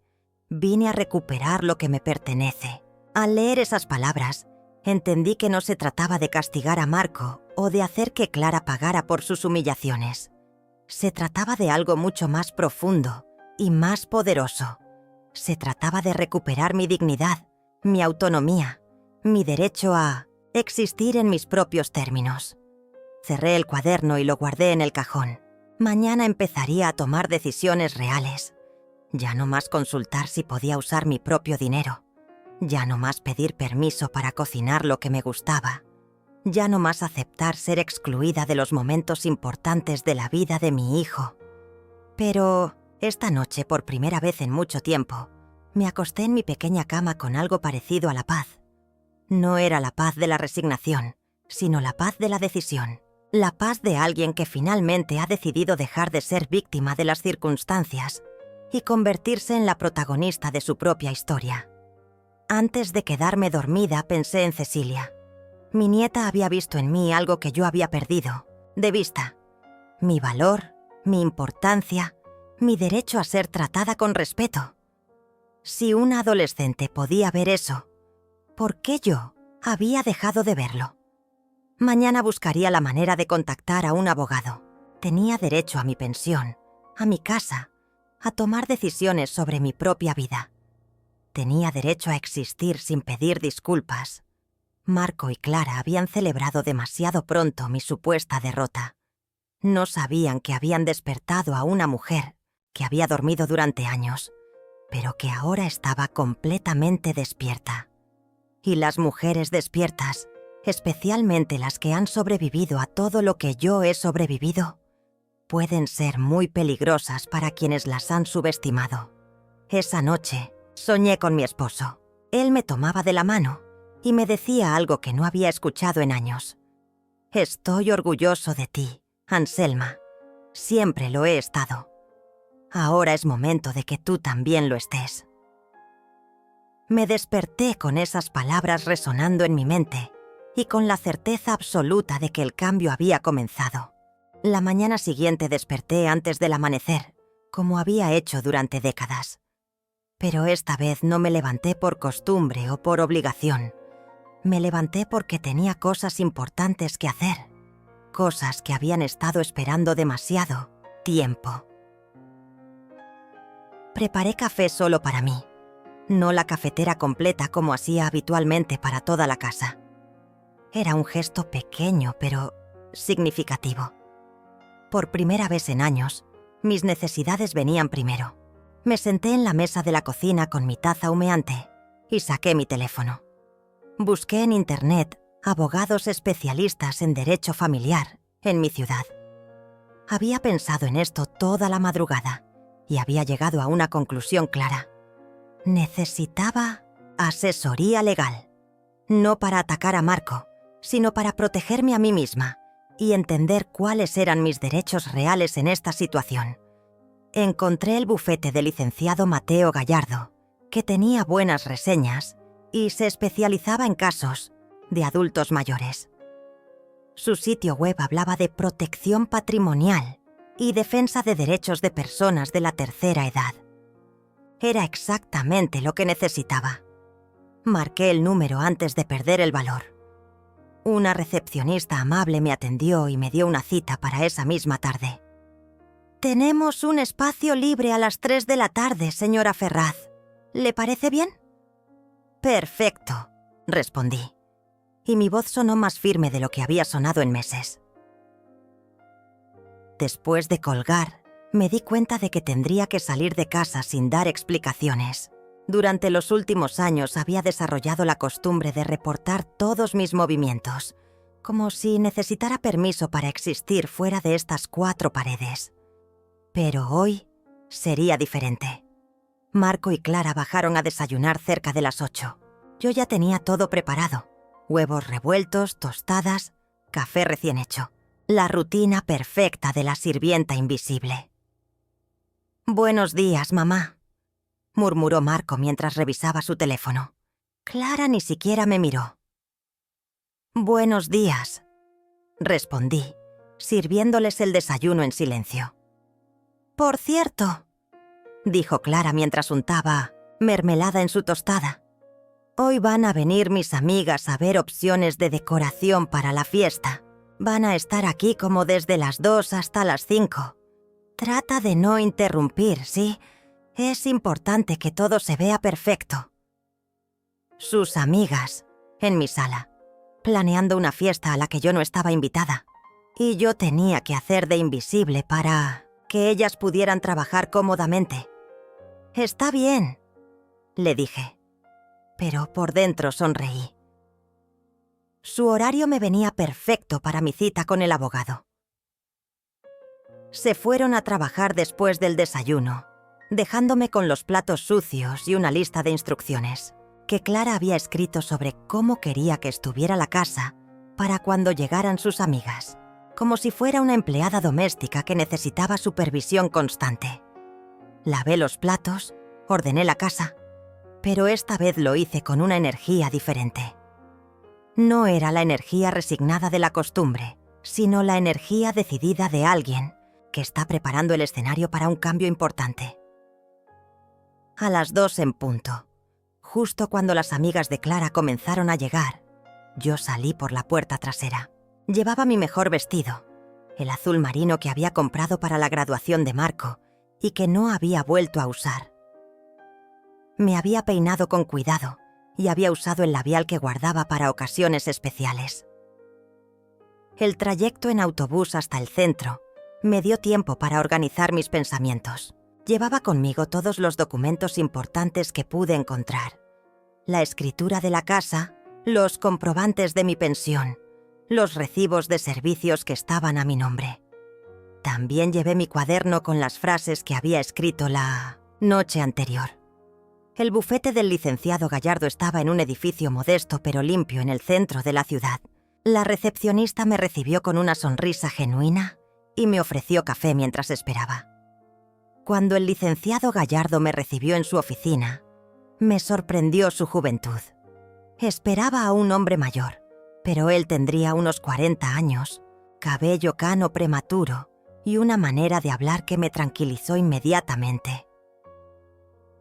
vine a recuperar lo que me pertenece. Al leer esas palabras, entendí que no se trataba de castigar a Marco o de hacer que Clara pagara por sus humillaciones. Se trataba de algo mucho más profundo y más poderoso. Se trataba de recuperar mi dignidad, mi autonomía, mi derecho a existir en mis propios términos. Cerré el cuaderno y lo guardé en el cajón. Mañana empezaría a tomar decisiones reales. Ya no más consultar si podía usar mi propio dinero. Ya no más pedir permiso para cocinar lo que me gustaba. Ya no más aceptar ser excluida de los momentos importantes de la vida de mi hijo. Pero esta noche, por primera vez en mucho tiempo, me acosté en mi pequeña cama con algo parecido a la paz. No era la paz de la resignación, sino la paz de la decisión. La paz de alguien que finalmente ha decidido dejar de ser víctima de las circunstancias y convertirse en la protagonista de su propia historia. Antes de quedarme dormida pensé en Cecilia. Mi nieta había visto en mí algo que yo había perdido de vista. Mi valor, mi importancia, mi derecho a ser tratada con respeto. Si una adolescente podía ver eso, ¿por qué yo había dejado de verlo? Mañana buscaría la manera de contactar a un abogado. Tenía derecho a mi pensión, a mi casa, a tomar decisiones sobre mi propia vida. Tenía derecho a existir sin pedir disculpas. Marco y Clara habían celebrado demasiado pronto mi supuesta derrota. No sabían que habían despertado a una mujer que había dormido durante años, pero que ahora estaba completamente despierta. Y las mujeres despiertas, especialmente las que han sobrevivido a todo lo que yo he sobrevivido, pueden ser muy peligrosas para quienes las han subestimado. Esa noche soñé con mi esposo. Él me tomaba de la mano y me decía algo que no había escuchado en años. Estoy orgulloso de ti, Anselma. Siempre lo he estado. Ahora es momento de que tú también lo estés. Me desperté con esas palabras resonando en mi mente y con la certeza absoluta de que el cambio había comenzado. La mañana siguiente desperté antes del amanecer, como había hecho durante décadas. Pero esta vez no me levanté por costumbre o por obligación. Me levanté porque tenía cosas importantes que hacer, cosas que habían estado esperando demasiado tiempo. Preparé café solo para mí, no la cafetera completa como hacía habitualmente para toda la casa. Era un gesto pequeño, pero significativo. Por primera vez en años, mis necesidades venían primero. Me senté en la mesa de la cocina con mi taza humeante y saqué mi teléfono. Busqué en Internet abogados especialistas en derecho familiar en mi ciudad. Había pensado en esto toda la madrugada y había llegado a una conclusión clara. Necesitaba asesoría legal, no para atacar a Marco, sino para protegerme a mí misma y entender cuáles eran mis derechos reales en esta situación. Encontré el bufete del licenciado Mateo Gallardo, que tenía buenas reseñas y se especializaba en casos de adultos mayores. Su sitio web hablaba de protección patrimonial y defensa de derechos de personas de la tercera edad. Era exactamente lo que necesitaba. Marqué el número antes de perder el valor. Una recepcionista amable me atendió y me dio una cita para esa misma tarde. Tenemos un espacio libre a las 3 de la tarde, señora Ferraz. ¿Le parece bien? Perfecto, respondí, y mi voz sonó más firme de lo que había sonado en meses. Después de colgar, me di cuenta de que tendría que salir de casa sin dar explicaciones. Durante los últimos años había desarrollado la costumbre de reportar todos mis movimientos, como si necesitara permiso para existir fuera de estas 4 paredes. Pero hoy sería diferente. Marco y Clara bajaron a desayunar cerca de las 8. Yo ya tenía todo preparado: huevos revueltos, tostadas, café recién hecho. La rutina perfecta de la sirvienta invisible. «Buenos días, mamá», murmuró Marco mientras revisaba su teléfono. Clara ni siquiera me miró. «Buenos días», respondí, sirviéndoles el desayuno en silencio. «Por cierto», dijo Clara mientras untaba mermelada en su tostada, «hoy van a venir mis amigas a ver opciones de decoración para la fiesta. Van a estar aquí como desde las 2 hasta las 5. Trata de no interrumpir, ¿sí? Es importante que todo se vea perfecto». Sus amigas, en mi sala, planeando una fiesta a la que yo no estaba invitada. Y yo tenía que hacer de invisible para que ellas pudieran trabajar cómodamente. «Está bien», le dije, pero por dentro sonreí. Su horario me venía perfecto para mi cita con el abogado. Se fueron a trabajar después del desayuno, dejándome con los platos sucios y una lista de instrucciones que Clara había escrito sobre cómo quería que estuviera la casa para cuando llegaran sus amigas, como si fuera una empleada doméstica que necesitaba supervisión constante. Lavé los platos, ordené la casa, pero esta vez lo hice con una energía diferente. No era la energía resignada de la costumbre, sino la energía decidida de alguien que está preparando el escenario para un cambio importante. A las 2 en punto, justo cuando las amigas de Clara comenzaron a llegar, yo salí por la puerta trasera. Llevaba mi mejor vestido, el azul marino que había comprado para la graduación de Marco y que no había vuelto a usar. Me había peinado con cuidado y había usado el labial que guardaba para ocasiones especiales. El trayecto en autobús hasta el centro me dio tiempo para organizar mis pensamientos. Llevaba conmigo todos los documentos importantes que pude encontrar: la escritura de la casa, los comprobantes de mi pensión, los recibos de servicios que estaban a mi nombre. También llevé mi cuaderno con las frases que había escrito la noche anterior. El bufete del licenciado Gallardo estaba en un edificio modesto pero limpio en el centro de la ciudad. La recepcionista me recibió con una sonrisa genuina y me ofreció café mientras esperaba. Cuando el licenciado Gallardo me recibió en su oficina, me sorprendió su juventud. Esperaba a un hombre mayor, pero él tendría unos 40 años, cabello cano prematuro y una manera de hablar que me tranquilizó inmediatamente.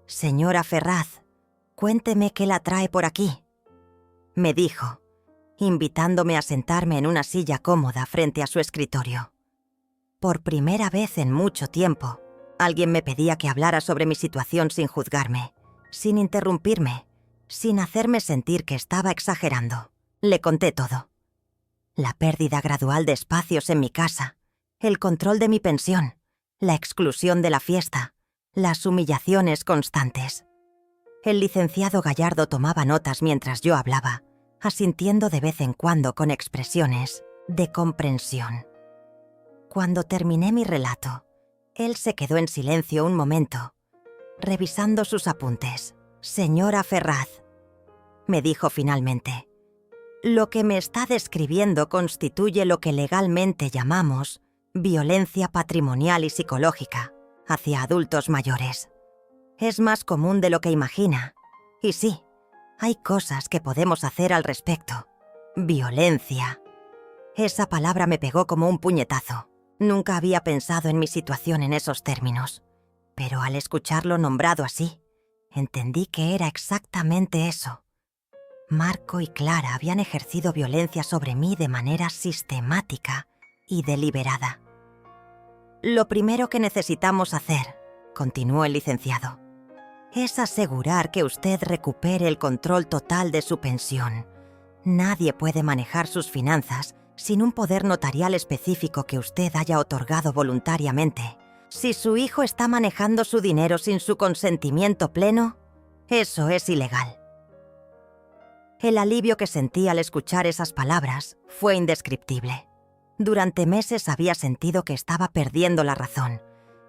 «Señora Ferraz, cuénteme qué la trae por aquí», me dijo, invitándome a sentarme en una silla cómoda frente a su escritorio. Por primera vez en mucho tiempo, alguien me pedía que hablara sobre mi situación sin juzgarme, sin interrumpirme, sin hacerme sentir que estaba exagerando. Le conté todo. La pérdida gradual de espacios en mi casa, el control de mi pensión, la exclusión de la fiesta, las humillaciones constantes. El licenciado Gallardo tomaba notas mientras yo hablaba, asintiendo de vez en cuando con expresiones de comprensión. Cuando terminé mi relato, él se quedó en silencio un momento, revisando sus apuntes. «Señora Ferraz», me dijo finalmente, «lo que me está describiendo constituye lo que legalmente llamamos violencia patrimonial y psicológica hacia adultos mayores. Es más común de lo que imagina. Y sí, hay cosas que podemos hacer al respecto. Violencia. Esa palabra me pegó como un puñetazo. Nunca había pensado en mi situación en esos términos. Pero al escucharlo nombrado así, entendí que era exactamente eso. Marco y Clara habían ejercido violencia sobre mí de manera sistemática y deliberada. Lo primero que necesitamos hacer, continuó el licenciado, es asegurar que usted recupere el control total de su pensión. Nadie puede manejar sus finanzas sin un poder notarial específico que usted haya otorgado voluntariamente. Si su hijo está manejando su dinero sin su consentimiento pleno, eso es ilegal. El alivio que sentí al escuchar esas palabras fue indescriptible. Durante meses había sentido que estaba perdiendo la razón,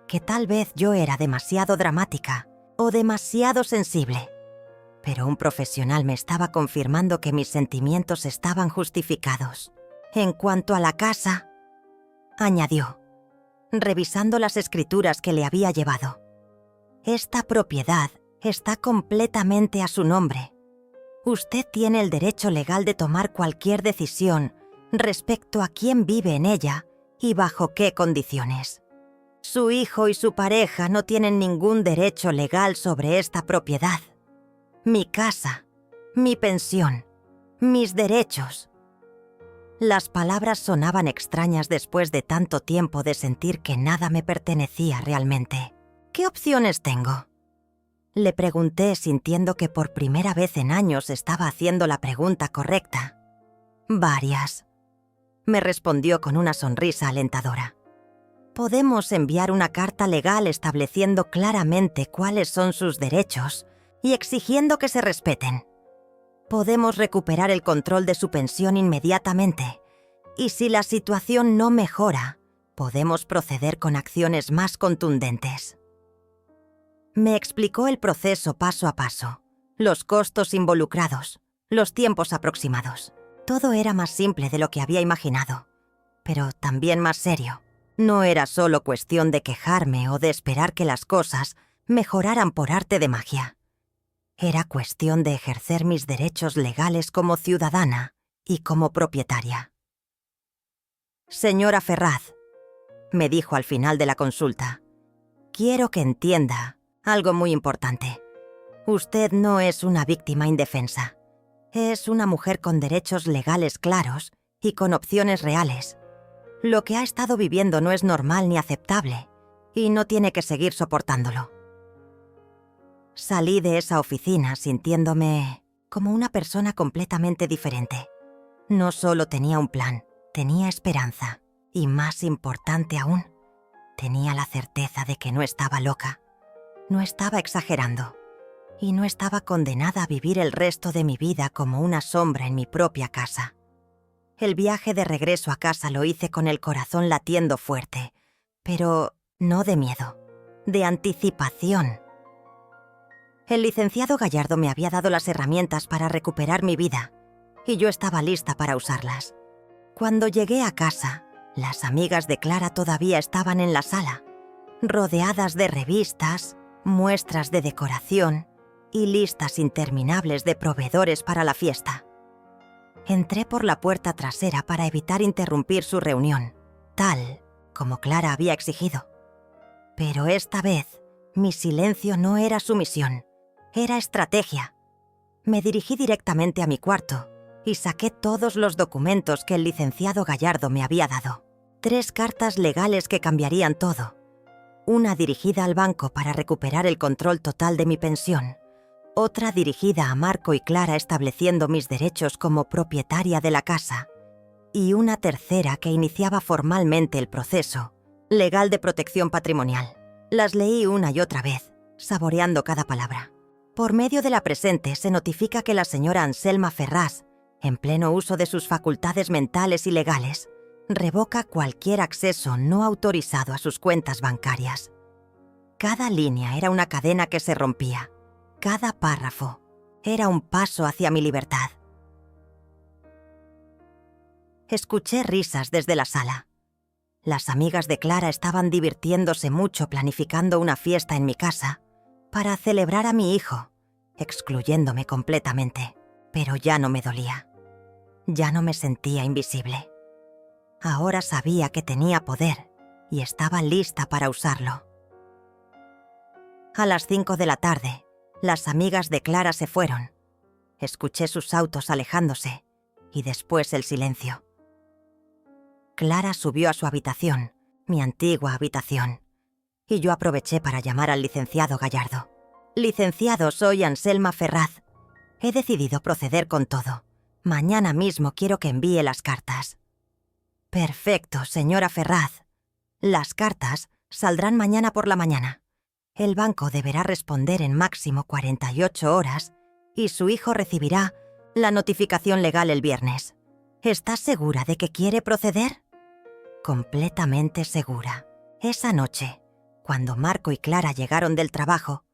que tal vez yo era demasiado dramática o demasiado sensible. Pero un profesional me estaba confirmando que mis sentimientos estaban justificados. En cuanto a la casa, añadió, revisando las escrituras que le había llevado, esta propiedad está completamente a su nombre. Usted tiene el derecho legal de tomar cualquier decisión respecto a quién vive en ella y bajo qué condiciones. Su hijo y su pareja no tienen ningún derecho legal sobre esta propiedad. Mi casa, mi pensión, mis derechos. Las palabras sonaban extrañas después de tanto tiempo de sentir que nada me pertenecía realmente. ¿Qué opciones tengo? Le pregunté sintiendo que por primera vez en años estaba haciendo la pregunta correcta. Varias. Me respondió con una sonrisa alentadora. Podemos enviar una carta legal estableciendo claramente cuáles son sus derechos y exigiendo que se respeten. Podemos recuperar el control de su pensión inmediatamente y si la situación no mejora, podemos proceder con acciones más contundentes. Me explicó el proceso paso a paso, los costos involucrados, los tiempos aproximados. Todo era más simple de lo que había imaginado, pero también más serio. No era solo cuestión de quejarme o de esperar que las cosas mejoraran por arte de magia. Era cuestión de ejercer mis derechos legales como ciudadana y como propietaria. Señora Ferraz, me dijo al final de la consulta, quiero que entienda algo muy importante. Usted no es una víctima indefensa. Es una mujer con derechos legales claros y con opciones reales. Lo que ha estado viviendo no es normal ni aceptable y no tiene que seguir soportándolo. Salí de esa oficina sintiéndome como una persona completamente diferente. No solo tenía un plan, tenía esperanza y, más importante aún, tenía la certeza de que no estaba loca, no estaba exagerando y no estaba condenada a vivir el resto de mi vida como una sombra en mi propia casa. El viaje de regreso a casa lo hice con el corazón latiendo fuerte, pero no de miedo, de anticipación. El licenciado Gallardo me había dado las herramientas para recuperar mi vida, y yo estaba lista para usarlas. Cuando llegué a casa, las amigas de Clara todavía estaban en la sala, rodeadas de revistas, muestras de decoración y listas interminables de proveedores para la fiesta. Entré por la puerta trasera para evitar interrumpir su reunión, tal como Clara había exigido. Pero esta vez, mi silencio no era sumisión, era estrategia. Me dirigí directamente a mi cuarto y saqué todos los documentos que el licenciado Gallardo me había dado. 3 cartas legales que cambiarían todo. Una dirigida al banco para recuperar el control total de mi pensión. Otra dirigida a Marco y Clara estableciendo mis derechos como propietaria de la casa. Y una tercera que iniciaba formalmente el proceso legal de protección patrimonial. Las leí una y otra vez, saboreando cada palabra. Por medio de la presente se notifica que la señora Anselma Ferraz, en pleno uso de sus facultades mentales y legales, revoca cualquier acceso no autorizado a sus cuentas bancarias. Cada línea era una cadena que se rompía. Cada párrafo era un paso hacia mi libertad. Escuché risas desde la sala. Las amigas de Clara estaban divirtiéndose mucho planificando una fiesta en mi casa para celebrar a mi hijo, excluyéndome completamente. Pero ya no me dolía. Ya no me sentía invisible. Ahora sabía que tenía poder y estaba lista para usarlo. A las 5 de la tarde, las amigas de Clara se fueron. Escuché sus autos alejándose y después el silencio. Clara subió a su habitación, mi antigua habitación, y yo aproveché para llamar al licenciado Gallardo. «Licenciado, soy Anselma Ferraz. He decidido proceder con todo. Mañana mismo quiero que envíe las cartas». «Perfecto, señora Ferraz. Las cartas saldrán mañana por la mañana. El banco deberá responder en máximo 48 horas y su hijo recibirá la notificación legal el viernes. ¿Estás segura de que quiere proceder?» Completamente segura. Esa noche, cuando Marco y Clara llegaron del trabajo,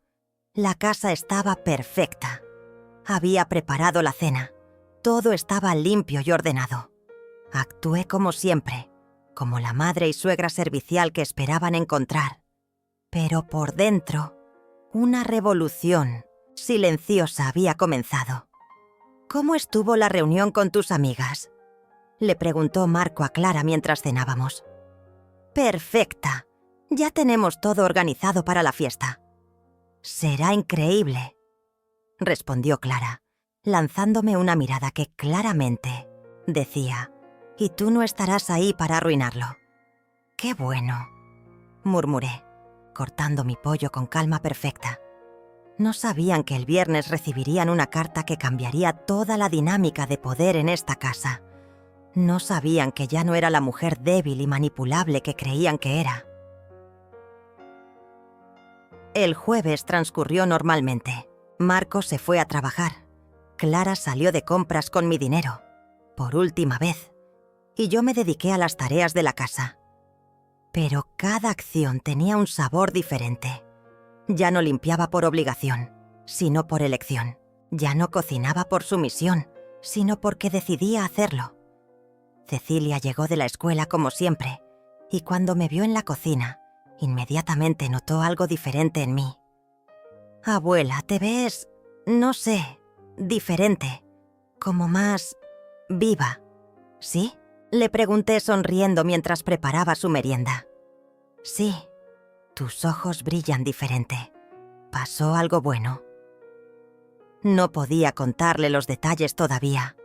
la casa estaba perfecta. Había preparado la cena. Todo estaba limpio y ordenado. Actué como siempre, como la madre y suegra servicial que esperaban encontrar. Pero por dentro, una revolución silenciosa había comenzado. «¿Cómo estuvo la reunión con tus amigas?», le preguntó Marco a Clara mientras cenábamos. «Perfecta. Ya tenemos todo organizado para la fiesta». «Será increíble», respondió Clara, lanzándome una mirada que claramente decía: «Y tú no estarás ahí para arruinarlo». «Qué bueno», murmuré, cortando mi pollo con calma perfecta. No sabían que el viernes recibirían una carta que cambiaría toda la dinámica de poder en esta casa. No sabían que ya no era la mujer débil y manipulable que creían que era. El jueves transcurrió normalmente. Marco se fue a trabajar. Clara salió de compras con mi dinero, por última vez, y yo me dediqué a las tareas de la casa. Pero cada acción tenía un sabor diferente. Ya no limpiaba por obligación, sino por elección. Ya no cocinaba por sumisión, sino porque decidía hacerlo. Cecilia llegó de la escuela como siempre, y cuando me vio en la cocina, inmediatamente notó algo diferente en mí. «Abuela, te ves, no sé, diferente, como más viva, ¿sí?», le pregunté sonriendo mientras preparaba su merienda. «Sí, tus ojos brillan diferente. ¿Pasó algo bueno?». No podía contarle los detalles todavía,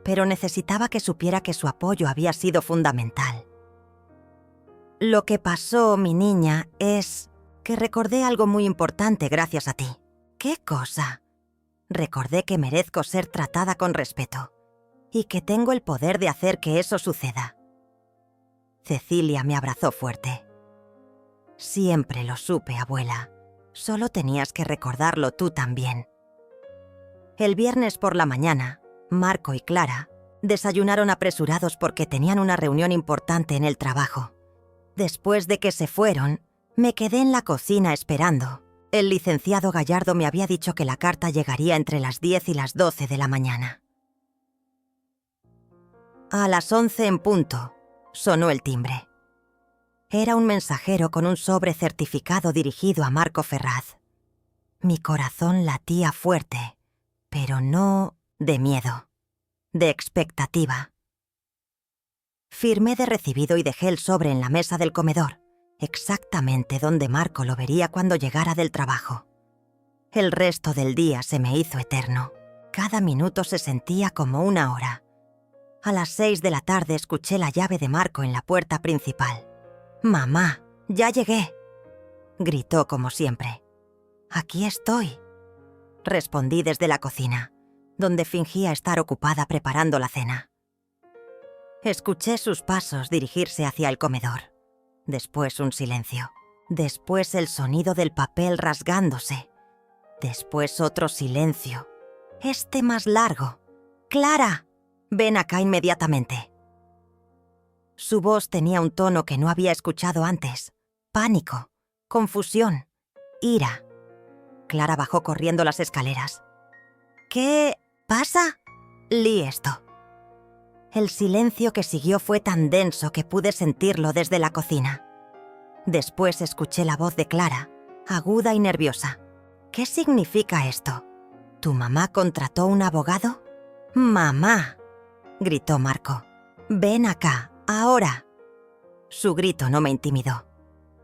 pero necesitaba que supiera que su apoyo había sido fundamental. «Lo que pasó, mi niña, es que recordé algo muy importante gracias a ti». «¿Qué cosa?». «Recordé que merezco ser tratada con respeto y que tengo el poder de hacer que eso suceda». Cecilia me abrazó fuerte. «Siempre lo supe, abuela. Solo tenías que recordarlo tú también». El viernes por la mañana, Marco y Clara desayunaron apresurados porque tenían una reunión importante en el trabajo. Después de que se fueron, me quedé en la cocina esperando. El licenciado Gallardo me había dicho que la carta llegaría entre las 10 y las 12 de la mañana. A las 11 en punto, sonó el timbre. Era un mensajero con un sobre certificado dirigido a Marco Ferraz. Mi corazón latía fuerte, pero no de miedo, de expectativa. Firmé de recibido y dejé el sobre en la mesa del comedor, exactamente donde Marco lo vería cuando llegara del trabajo. El resto del día se me hizo eterno. Cada minuto se sentía como una hora. A las 6 de la tarde escuché la llave de Marco en la puerta principal. «Mamá, ya llegué», gritó como siempre. «Aquí estoy», respondí desde la cocina, donde fingía estar ocupada preparando la cena. Escuché sus pasos dirigirse hacia el comedor. Después un silencio. Después el sonido del papel rasgándose. Después otro silencio. Este más largo. «Clara, ven acá inmediatamente». Su voz tenía un tono que no había escuchado antes. Pánico, confusión, ira. Clara bajó corriendo las escaleras. «¿Qué pasa?», Li esto. El silencio que siguió fue tan denso que pude sentirlo desde la cocina. Después escuché la voz de Clara, aguda y nerviosa. «¿Qué significa esto? ¿Tu mamá contrató un abogado?». «Mamá», gritó Marco. «Ven acá, ahora». Su grito no me intimidó.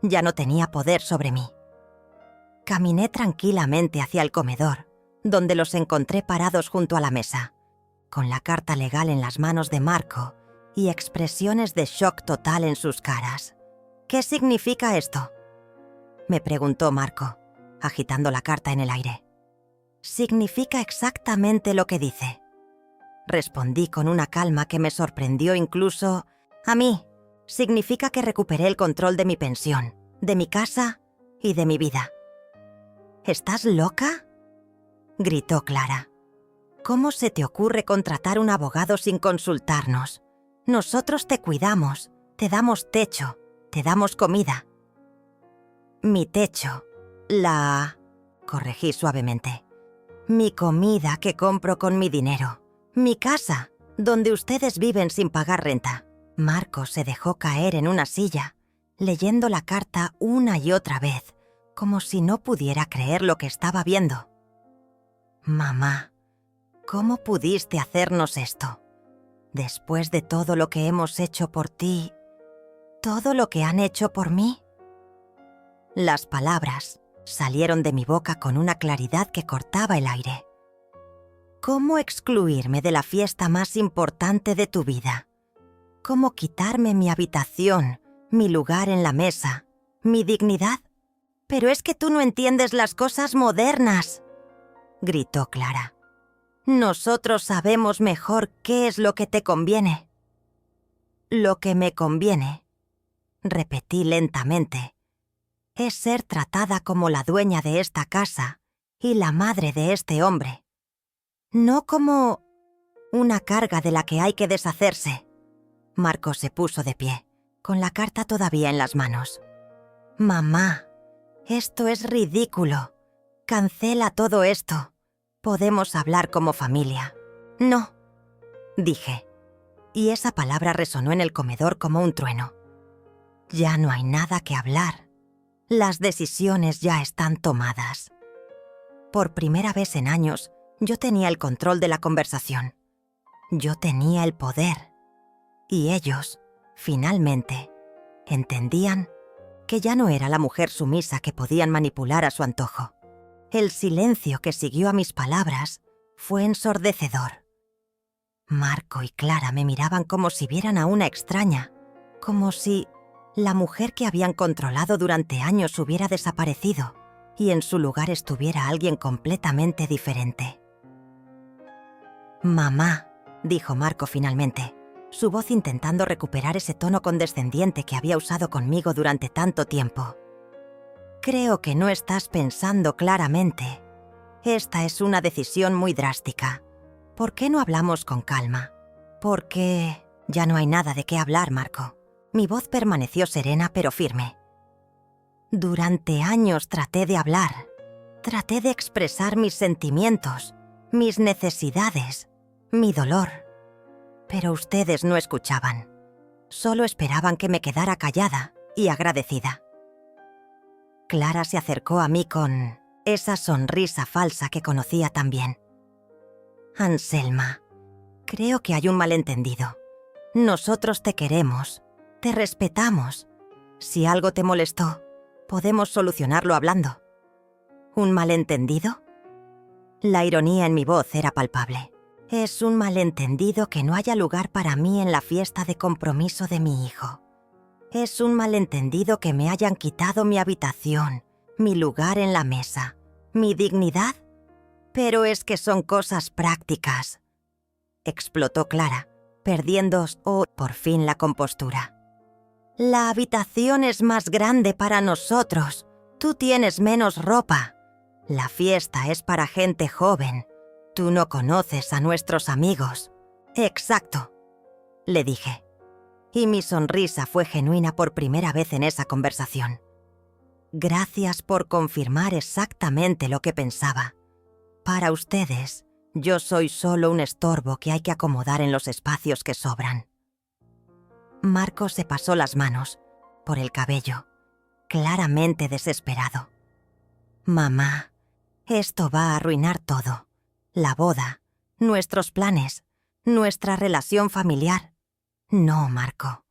Ya no tenía poder sobre mí. Caminé tranquilamente hacia el comedor, donde los encontré parados junto a la mesa, con la carta legal en las manos de Marco y expresiones de shock total en sus caras. ¿Qué significa esto?, me preguntó Marco, agitando la carta en el aire. Significa exactamente lo que dice. Respondí con una calma que me sorprendió incluso a mí. Significa que recuperé el control de mi pensión, de mi casa y de mi vida. ¿Estás loca?, gritó Clara. ¿Cómo se te ocurre contratar un abogado sin consultarnos? Nosotros te cuidamos, te damos techo, te damos comida. Mi techo, corregí suavemente. Mi comida que compro con mi dinero. Mi casa, donde ustedes viven sin pagar renta. Marco se dejó caer en una silla, leyendo la carta una y otra vez, como si no pudiera creer lo que estaba viendo. Mamá, ¿cómo pudiste hacernos esto? Después de todo lo que hemos hecho por ti, todo lo que han hecho por mí. Las palabras salieron de mi boca con una claridad que cortaba el aire. ¿Cómo excluirme de la fiesta más importante de tu vida? ¿Cómo quitarme mi habitación, mi lugar en la mesa, mi dignidad? Pero es que tú no entiendes las cosas modernas, gritó Clara. Nosotros sabemos mejor qué es lo que te conviene. Lo que me conviene, repetí lentamente, es ser tratada como la dueña de esta casa y la madre de este hombre, no como una carga de la que hay que deshacerse. Marco se puso de pie, con la carta todavía en las manos. Mamá, esto es ridículo. Cancela todo esto. Podemos hablar como familia. No, dije, y esa palabra resonó en el comedor como un trueno. Ya no hay nada que hablar. Las decisiones ya están tomadas. Por primera vez en años, yo tenía el control de la conversación. Yo tenía el poder. Y ellos, finalmente, entendían que ya no era la mujer sumisa que podían manipular a su antojo. El silencio que siguió a mis palabras fue ensordecedor. Marco y Clara me miraban como si vieran a una extraña, como si la mujer que habían controlado durante años hubiera desaparecido y en su lugar estuviera alguien completamente diferente. Mamá, dijo Marco finalmente, su voz intentando recuperar ese tono condescendiente que había usado conmigo durante tanto tiempo. Creo que no estás pensando claramente. Esta es una decisión muy drástica. ¿Por qué no hablamos con calma? Porque ya no hay nada de qué hablar, Marco. Mi voz permaneció serena pero firme. Durante años traté de hablar. Traté de expresar mis sentimientos, mis necesidades, mi dolor. Pero ustedes no escuchaban. Solo esperaban que me quedara callada y agradecida. Clara se acercó a mí con esa sonrisa falsa que conocía tan bien. Anselma, creo que hay un malentendido. Nosotros te queremos, te respetamos. Si algo te molestó, podemos solucionarlo hablando. ¿Un malentendido? La ironía en mi voz era palpable. Es un malentendido que no haya lugar para mí en la fiesta de compromiso de mi hijo. Es un malentendido que me hayan quitado mi habitación, mi lugar en la mesa, mi dignidad. Pero es que son cosas prácticas. Explotó Clara, perdiendo por fin la compostura. La habitación es más grande para nosotros. Tú tienes menos ropa. La fiesta es para gente joven. Tú no conoces a nuestros amigos. Exacto, le dije. Y mi sonrisa fue genuina por primera vez en esa conversación. Gracias por confirmar exactamente lo que pensaba. Para ustedes, yo soy solo un estorbo que hay que acomodar en los espacios que sobran. Marco se pasó las manos por el cabello, claramente desesperado. Mamá, esto va a arruinar todo. La boda, nuestros planes, nuestra relación familiar. No, Marco.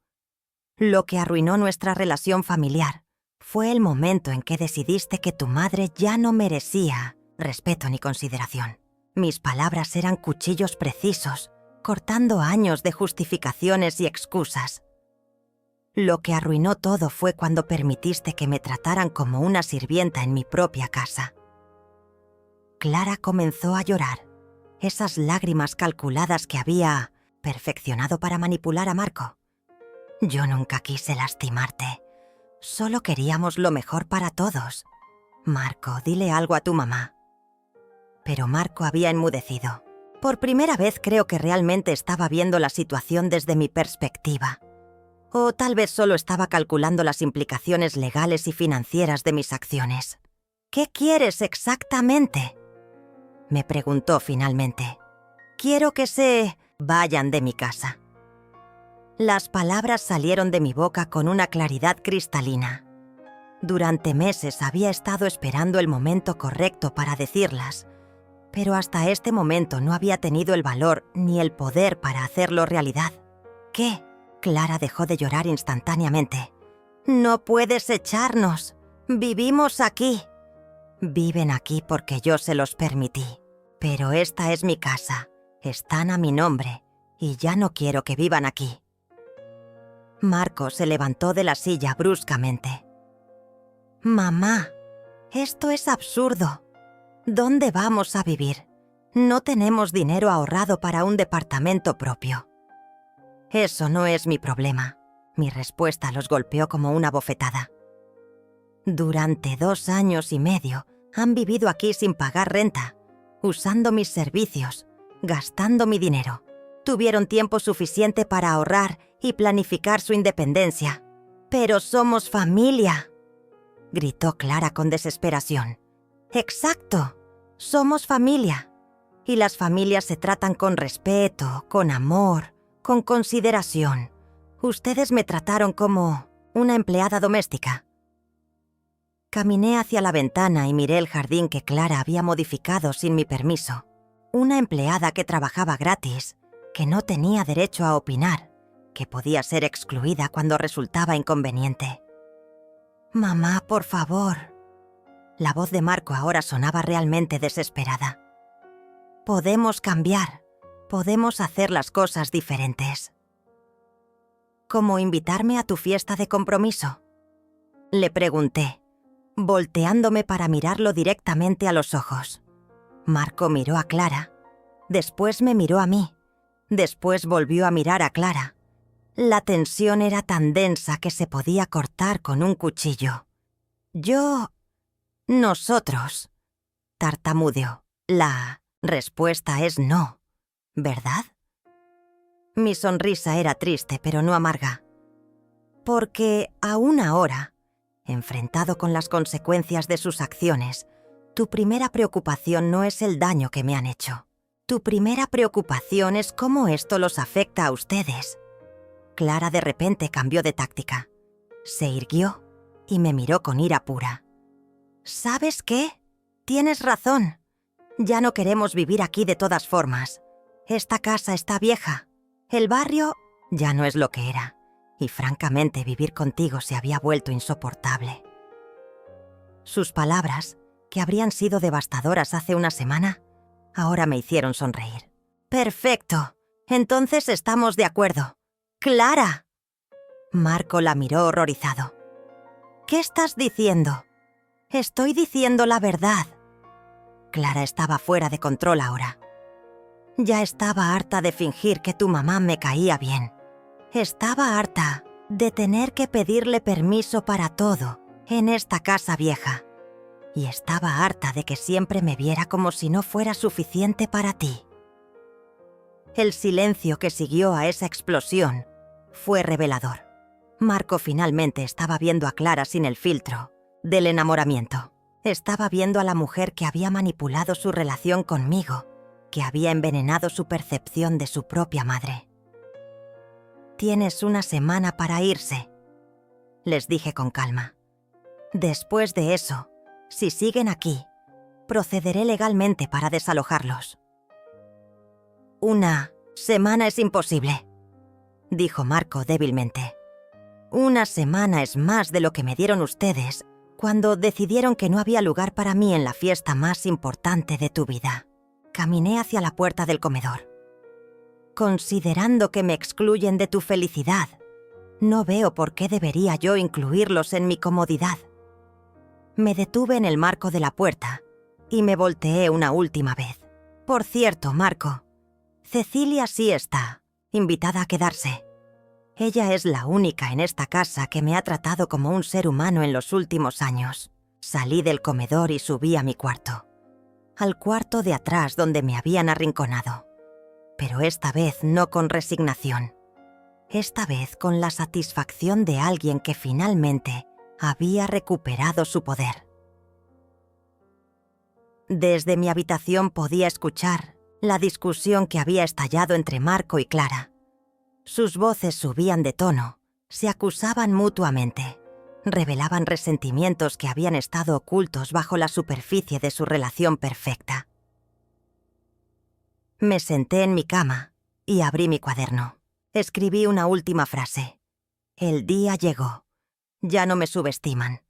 Lo que arruinó nuestra relación familiar fue el momento en que decidiste que tu madre ya no merecía respeto ni consideración. Mis palabras eran cuchillos precisos, cortando años de justificaciones y excusas. Lo que arruinó todo fue cuando permitiste que me trataran como una sirvienta en mi propia casa. Clara comenzó a llorar. Esas lágrimas calculadas que había perfeccionado para manipular a Marco. Yo nunca quise lastimarte. Solo queríamos lo mejor para todos. Marco, dile algo a tu mamá. Pero Marco había enmudecido. Por primera vez creo que realmente estaba viendo la situación desde mi perspectiva. O tal vez solo estaba calculando las implicaciones legales y financieras de mis acciones. ¿Qué quieres exactamente?, me preguntó finalmente. Quiero que se vayan de mi casa. Las palabras salieron de mi boca con una claridad cristalina. Durante meses había estado esperando el momento correcto para decirlas, pero hasta este momento no había tenido el valor ni el poder para hacerlo realidad. ¿Qué? Clara dejó de llorar instantáneamente. No puedes echarnos. Vivimos aquí. Viven aquí porque yo se los permití. Pero esta es mi casa. Están a mi nombre y ya no quiero que vivan aquí. Marco se levantó de la silla bruscamente. Mamá, esto es absurdo. ¿Dónde vamos a vivir? No tenemos dinero ahorrado para un departamento propio. Eso no es mi problema. Mi respuesta los golpeó como una bofetada. Durante 2 años y medio han vivido aquí sin pagar renta, usando mis servicios, gastando mi dinero. Tuvieron tiempo suficiente para ahorrar y planificar su independencia. ¡Pero somos familia!, gritó Clara con desesperación. ¡Exacto! Somos familia. Y las familias se tratan con respeto, con amor, con consideración. Ustedes me trataron como una empleada doméstica. Caminé hacia la ventana y miré el jardín que Clara había modificado sin mi permiso. Una empleada que trabajaba gratis, que no tenía derecho a opinar, que podía ser excluida cuando resultaba inconveniente. «Mamá, por favor». La voz de Marco ahora sonaba realmente desesperada. «Podemos cambiar. Podemos hacer las cosas diferentes». ¿Cómo invitarme a tu fiesta de compromiso?, le pregunté, volteándome para mirarlo directamente a los ojos. Marco miró a Clara, después me miró a mí, después volvió a mirar a Clara. La tensión era tan densa que se podía cortar con un cuchillo. Nosotros, tartamudeó. La respuesta es no, ¿verdad? Mi sonrisa era triste, pero no amarga. Porque aún ahora, enfrentado con las consecuencias de sus acciones, tu primera preocupación no es el daño que me han hecho. Tu primera preocupación es cómo esto los afecta a ustedes. Clara de repente cambió de táctica. Se irguió y me miró con ira pura. ¿Sabes qué? Tienes razón. Ya no queremos vivir aquí de todas formas. Esta casa está vieja. El barrio ya no es lo que era. Y francamente vivir contigo se había vuelto insoportable. Sus palabras, que habrían sido devastadoras hace una semana, ahora me hicieron sonreír. «Perfecto. Entonces estamos de acuerdo. ¡Clara!». Marco la miró horrorizado. «¿Qué estás diciendo?». «Estoy diciendo la verdad». Clara estaba fuera de control ahora. Ya estaba harta de fingir que tu mamá me caía bien. Estaba harta de tener que pedirle permiso para todo en esta casa vieja. Y estaba harta de que siempre me viera como si no fuera suficiente para ti. El silencio que siguió a esa explosión fue revelador. Marco finalmente estaba viendo a Clara sin el filtro del enamoramiento. Estaba viendo a la mujer que había manipulado su relación conmigo, que había envenenado su percepción de su propia madre. «Tienes una semana para irse», les dije con calma. «Después de eso, si siguen aquí, procederé legalmente para desalojarlos». «Una semana es imposible», dijo Marco débilmente. «Una semana es más de lo que me dieron ustedes cuando decidieron que no había lugar para mí en la fiesta más importante de tu vida». Caminé hacia la puerta del comedor. «Considerando que me excluyen de tu felicidad, No veo por qué debería yo incluirlos en mi comodidad. Me detuve en el marco de la puerta y me volteé una última vez. Por cierto, Marco, Cecilia sí está invitada a quedarse. Ella es la única en esta casa que me ha tratado como un ser humano en los últimos años. Salí del comedor y subí a mi cuarto. Al cuarto de atrás donde me habían arrinconado. Pero esta vez no con resignación. Esta vez con la satisfacción de alguien que finalmente había recuperado su poder. Desde mi habitación podía escuchar la discusión que había estallado entre Marco y Clara. Sus voces subían de tono, se acusaban mutuamente, revelaban resentimientos que habían estado ocultos bajo la superficie de su relación perfecta. Me senté en mi cama y abrí mi cuaderno. Escribí una última frase. El día llegó. Ya no me subestiman.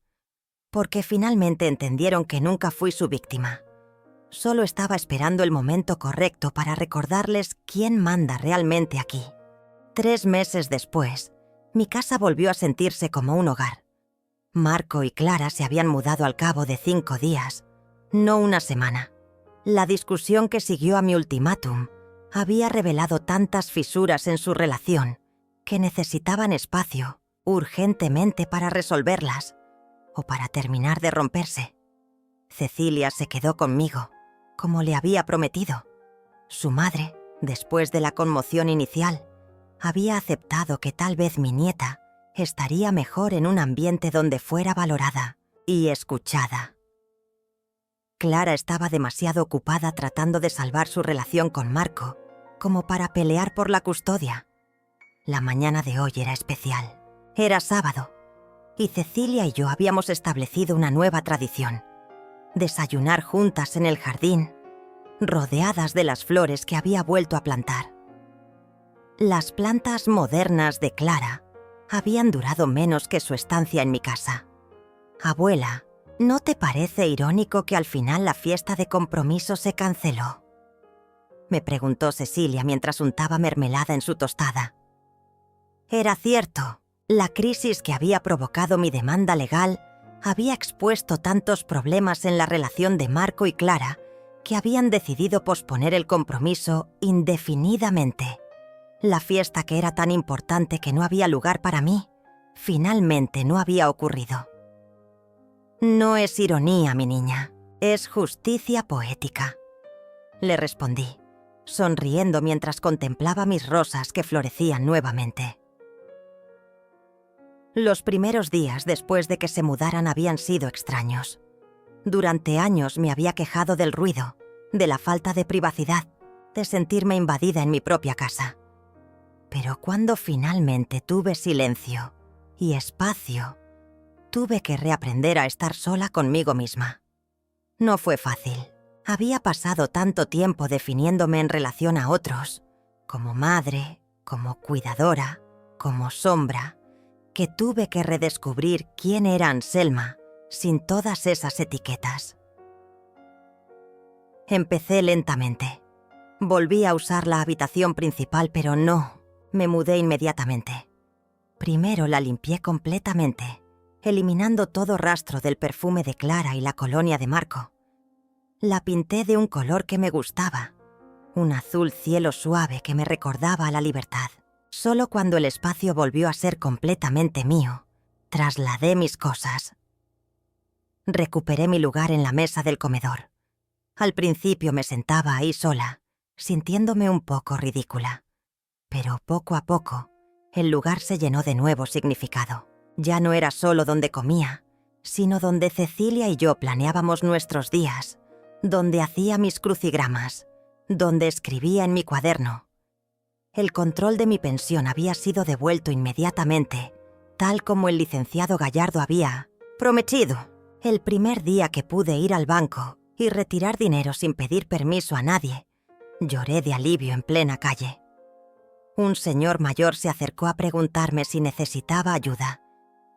Porque finalmente entendieron que nunca fui su víctima. Solo estaba esperando el momento correcto para recordarles quién manda realmente aquí. 3 meses después, mi casa volvió a sentirse como un hogar. Marco y Clara se habían mudado al cabo de 5 días, no una semana. La discusión que siguió a mi ultimátum había revelado tantas fisuras en su relación que necesitaban espacio urgentemente para resolverlas o para terminar de romperse. Cecilia se quedó conmigo, como le había prometido. Su madre, después de la conmoción inicial, había aceptado que tal vez mi nieta estaría mejor en un ambiente donde fuera valorada y escuchada. Clara estaba demasiado ocupada tratando de salvar su relación con Marco como para pelear por la custodia. La mañana de hoy era especial. Era sábado, y Cecilia y yo habíamos establecido una nueva tradición: desayunar juntas en el jardín, rodeadas de las flores que había vuelto a plantar. Las plantas modernas de Clara habían durado menos que su estancia en mi casa. Abuela, ¿no te parece irónico que al final la fiesta de compromiso se canceló?, me preguntó Cecilia mientras untaba mermelada en su tostada. Era cierto, la crisis que había provocado mi demanda legal había expuesto tantos problemas en la relación de Marco y Clara que habían decidido posponer el compromiso indefinidamente. La fiesta, que era tan importante que no había lugar para mí, finalmente no había ocurrido. No es ironía, mi niña, es justicia poética, le respondí, sonriendo mientras contemplaba mis rosas que florecían nuevamente. Los primeros días después de que se mudaran habían sido extraños. Durante años me había quejado del ruido, de la falta de privacidad, de sentirme invadida en mi propia casa. Pero cuando finalmente tuve silencio y espacio, tuve que reaprender a estar sola conmigo misma. No fue fácil. Había pasado tanto tiempo definiéndome en relación a otros, como madre, como cuidadora, como sombra, que tuve que redescubrir quién era Anselma sin todas esas etiquetas. Empecé lentamente. Volví a usar la habitación principal, pero no me mudé inmediatamente. Primero la limpié completamente, eliminando todo rastro del perfume de Clara y la colonia de Marco. La pinté de un color que me gustaba, un azul cielo suave que me recordaba a la libertad. Solo cuando el espacio volvió a ser completamente mío, trasladé mis cosas. Recuperé mi lugar en la mesa del comedor. Al principio me sentaba ahí sola, sintiéndome un poco ridícula. Pero poco a poco, el lugar se llenó de nuevo significado. Ya no era solo donde comía, sino donde Cecilia y yo planeábamos nuestros días, donde hacía mis crucigramas, donde escribía en mi cuaderno. El control de mi pensión había sido devuelto inmediatamente, tal como el licenciado Gallardo había prometido. El primer día que pude ir al banco y retirar dinero sin pedir permiso a nadie, lloré de alivio en plena calle. Un señor mayor se acercó a preguntarme si necesitaba ayuda,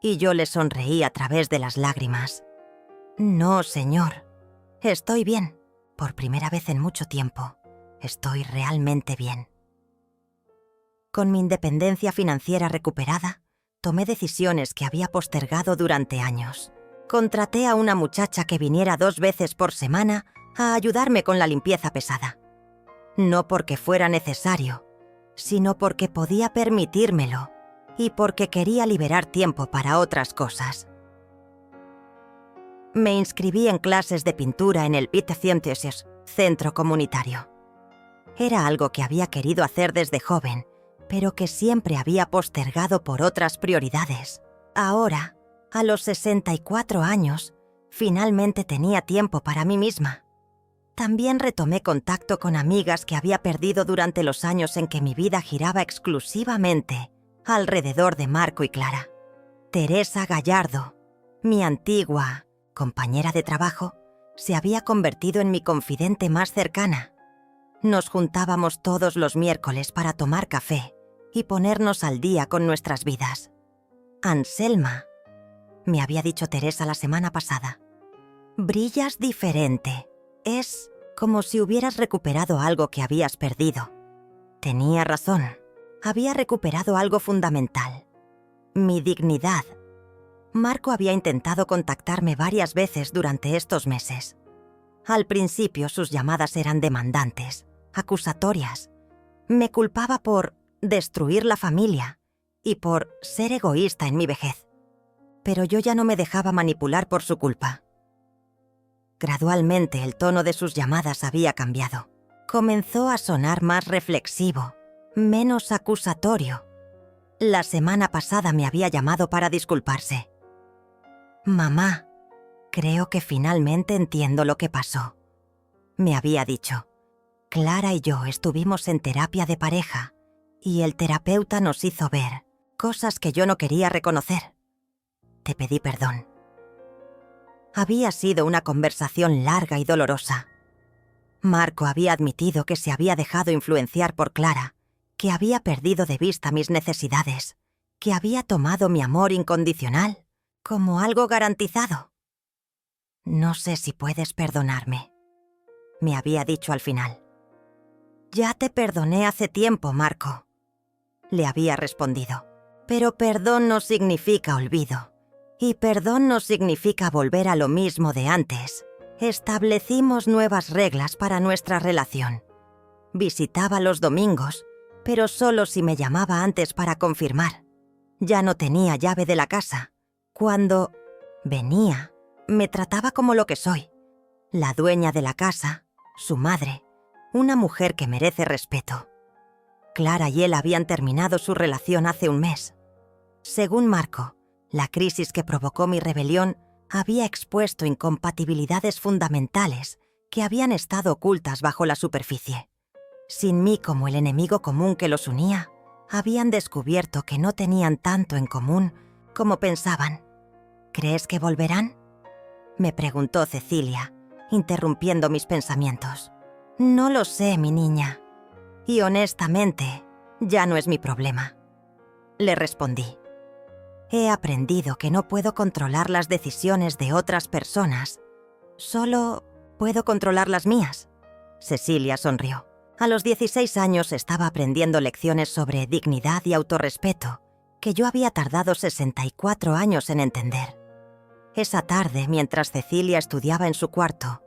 y yo le sonreí a través de las lágrimas. No, señor. Estoy bien. Por primera vez en mucho tiempo, estoy realmente bien. Con mi independencia financiera recuperada, tomé decisiones que había postergado durante años. Contraté a una muchacha que viniera 2 veces por semana a ayudarme con la limpieza pesada. No porque fuera necesario, sino porque podía permitírmelo y porque quería liberar tiempo para otras cosas. Me inscribí en clases de pintura en el Pittsciences, centro comunitario. Era algo que había querido hacer desde joven, pero que siempre había postergado por otras prioridades. Ahora, a los 64 años, finalmente tenía tiempo para mí misma. También retomé contacto con amigas que había perdido durante los años en que mi vida giraba exclusivamente alrededor de Marco y Clara. Teresa Gallardo, mi antigua compañera de trabajo, se había convertido en mi confidente más cercana. Nos juntábamos todos los miércoles para tomar café y ponernos al día con nuestras vidas. Anselma, me había dicho Teresa la semana pasada, brillas diferente. Es como si hubieras recuperado algo que habías perdido. Tenía razón. Había recuperado algo fundamental. Mi dignidad. Marco había intentado contactarme varias veces durante estos meses. Al principio sus llamadas eran demandantes, acusatorias. Me culpaba por destruir la familia y por ser egoísta en mi vejez. Pero yo ya no me dejaba manipular por su culpa. Gradualmente el tono de sus llamadas había cambiado. Comenzó a sonar más reflexivo, menos acusatorio. La semana pasada me había llamado para disculparse. «Mamá, creo que finalmente entiendo lo que pasó», me había dicho. Clara y yo estuvimos en terapia de pareja y el terapeuta nos hizo ver cosas que yo no quería reconocer. Te pedí perdón. Había sido una conversación larga y dolorosa. Marco había admitido que se había dejado influenciar por Clara, que había perdido de vista mis necesidades, que había tomado mi amor incondicional como algo garantizado. «No sé si puedes perdonarme», me había dicho al final. «Ya te perdoné hace tiempo, Marco», le había respondido. «Pero perdón no significa olvido. Y perdón no significa volver a lo mismo de antes. Establecimos nuevas reglas para nuestra relación. Visitaba los domingos, pero solo si me llamaba antes para confirmar. Ya no tenía llave de la casa. Cuando venía, me trataba como lo que soy, la dueña de la casa, su madre, una mujer que merece respeto. Clara y él habían terminado su relación hace un mes. Según Marco, la crisis que provocó mi rebelión había expuesto incompatibilidades fundamentales que habían estado ocultas bajo la superficie. Sin mí como el enemigo común que los unía, habían descubierto que no tenían tanto en común como pensaban. «¿Crees que volverán?», me preguntó Cecilia, interrumpiendo mis pensamientos. «No lo sé, mi niña. Y honestamente, ya no es mi problema», le respondí. He aprendido que no puedo controlar las decisiones de otras personas. Solo puedo controlar las mías. Cecilia sonrió. A los 16 años estaba aprendiendo lecciones sobre dignidad y autorrespeto, que yo había tardado 64 años en entender. Esa tarde, mientras Cecilia estudiaba en su cuarto,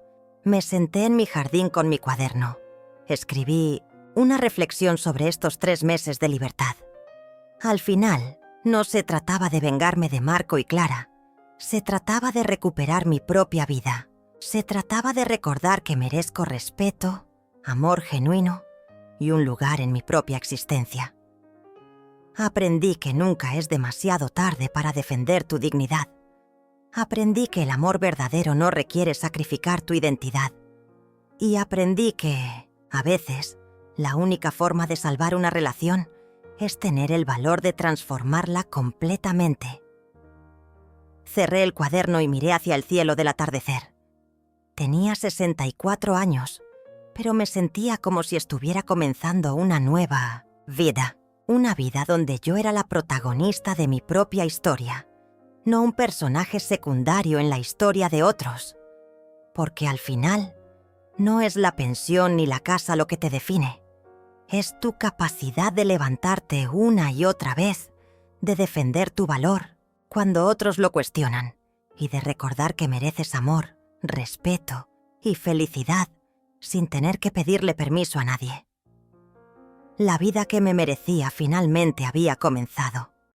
me senté en mi jardín con mi cuaderno. Escribí una reflexión sobre estos 3 meses de libertad. Al final, no se trataba de vengarme de Marco y Clara. Se trataba de recuperar mi propia vida. Se trataba de recordar que merezco respeto, amor genuino y un lugar en mi propia existencia. Aprendí que nunca es demasiado tarde para defender tu dignidad. Aprendí que el amor verdadero no requiere sacrificar tu identidad. Y aprendí que, a veces, la única forma de salvar una relación es tener el valor de transformarla completamente. Cerré el cuaderno y miré hacia el cielo del atardecer. Tenía 64 años, pero me sentía como si estuviera comenzando una nueva vida. Una vida donde yo era la protagonista de mi propia historia, no un personaje secundario en la historia de otros. Porque al final, no es la pensión ni la casa lo que te define. Es tu capacidad de levantarte una y otra vez, de defender tu valor cuando otros lo cuestionan y de recordar que mereces amor, respeto y felicidad sin tener que pedirle permiso a nadie. La vida que me merecía finalmente había comenzado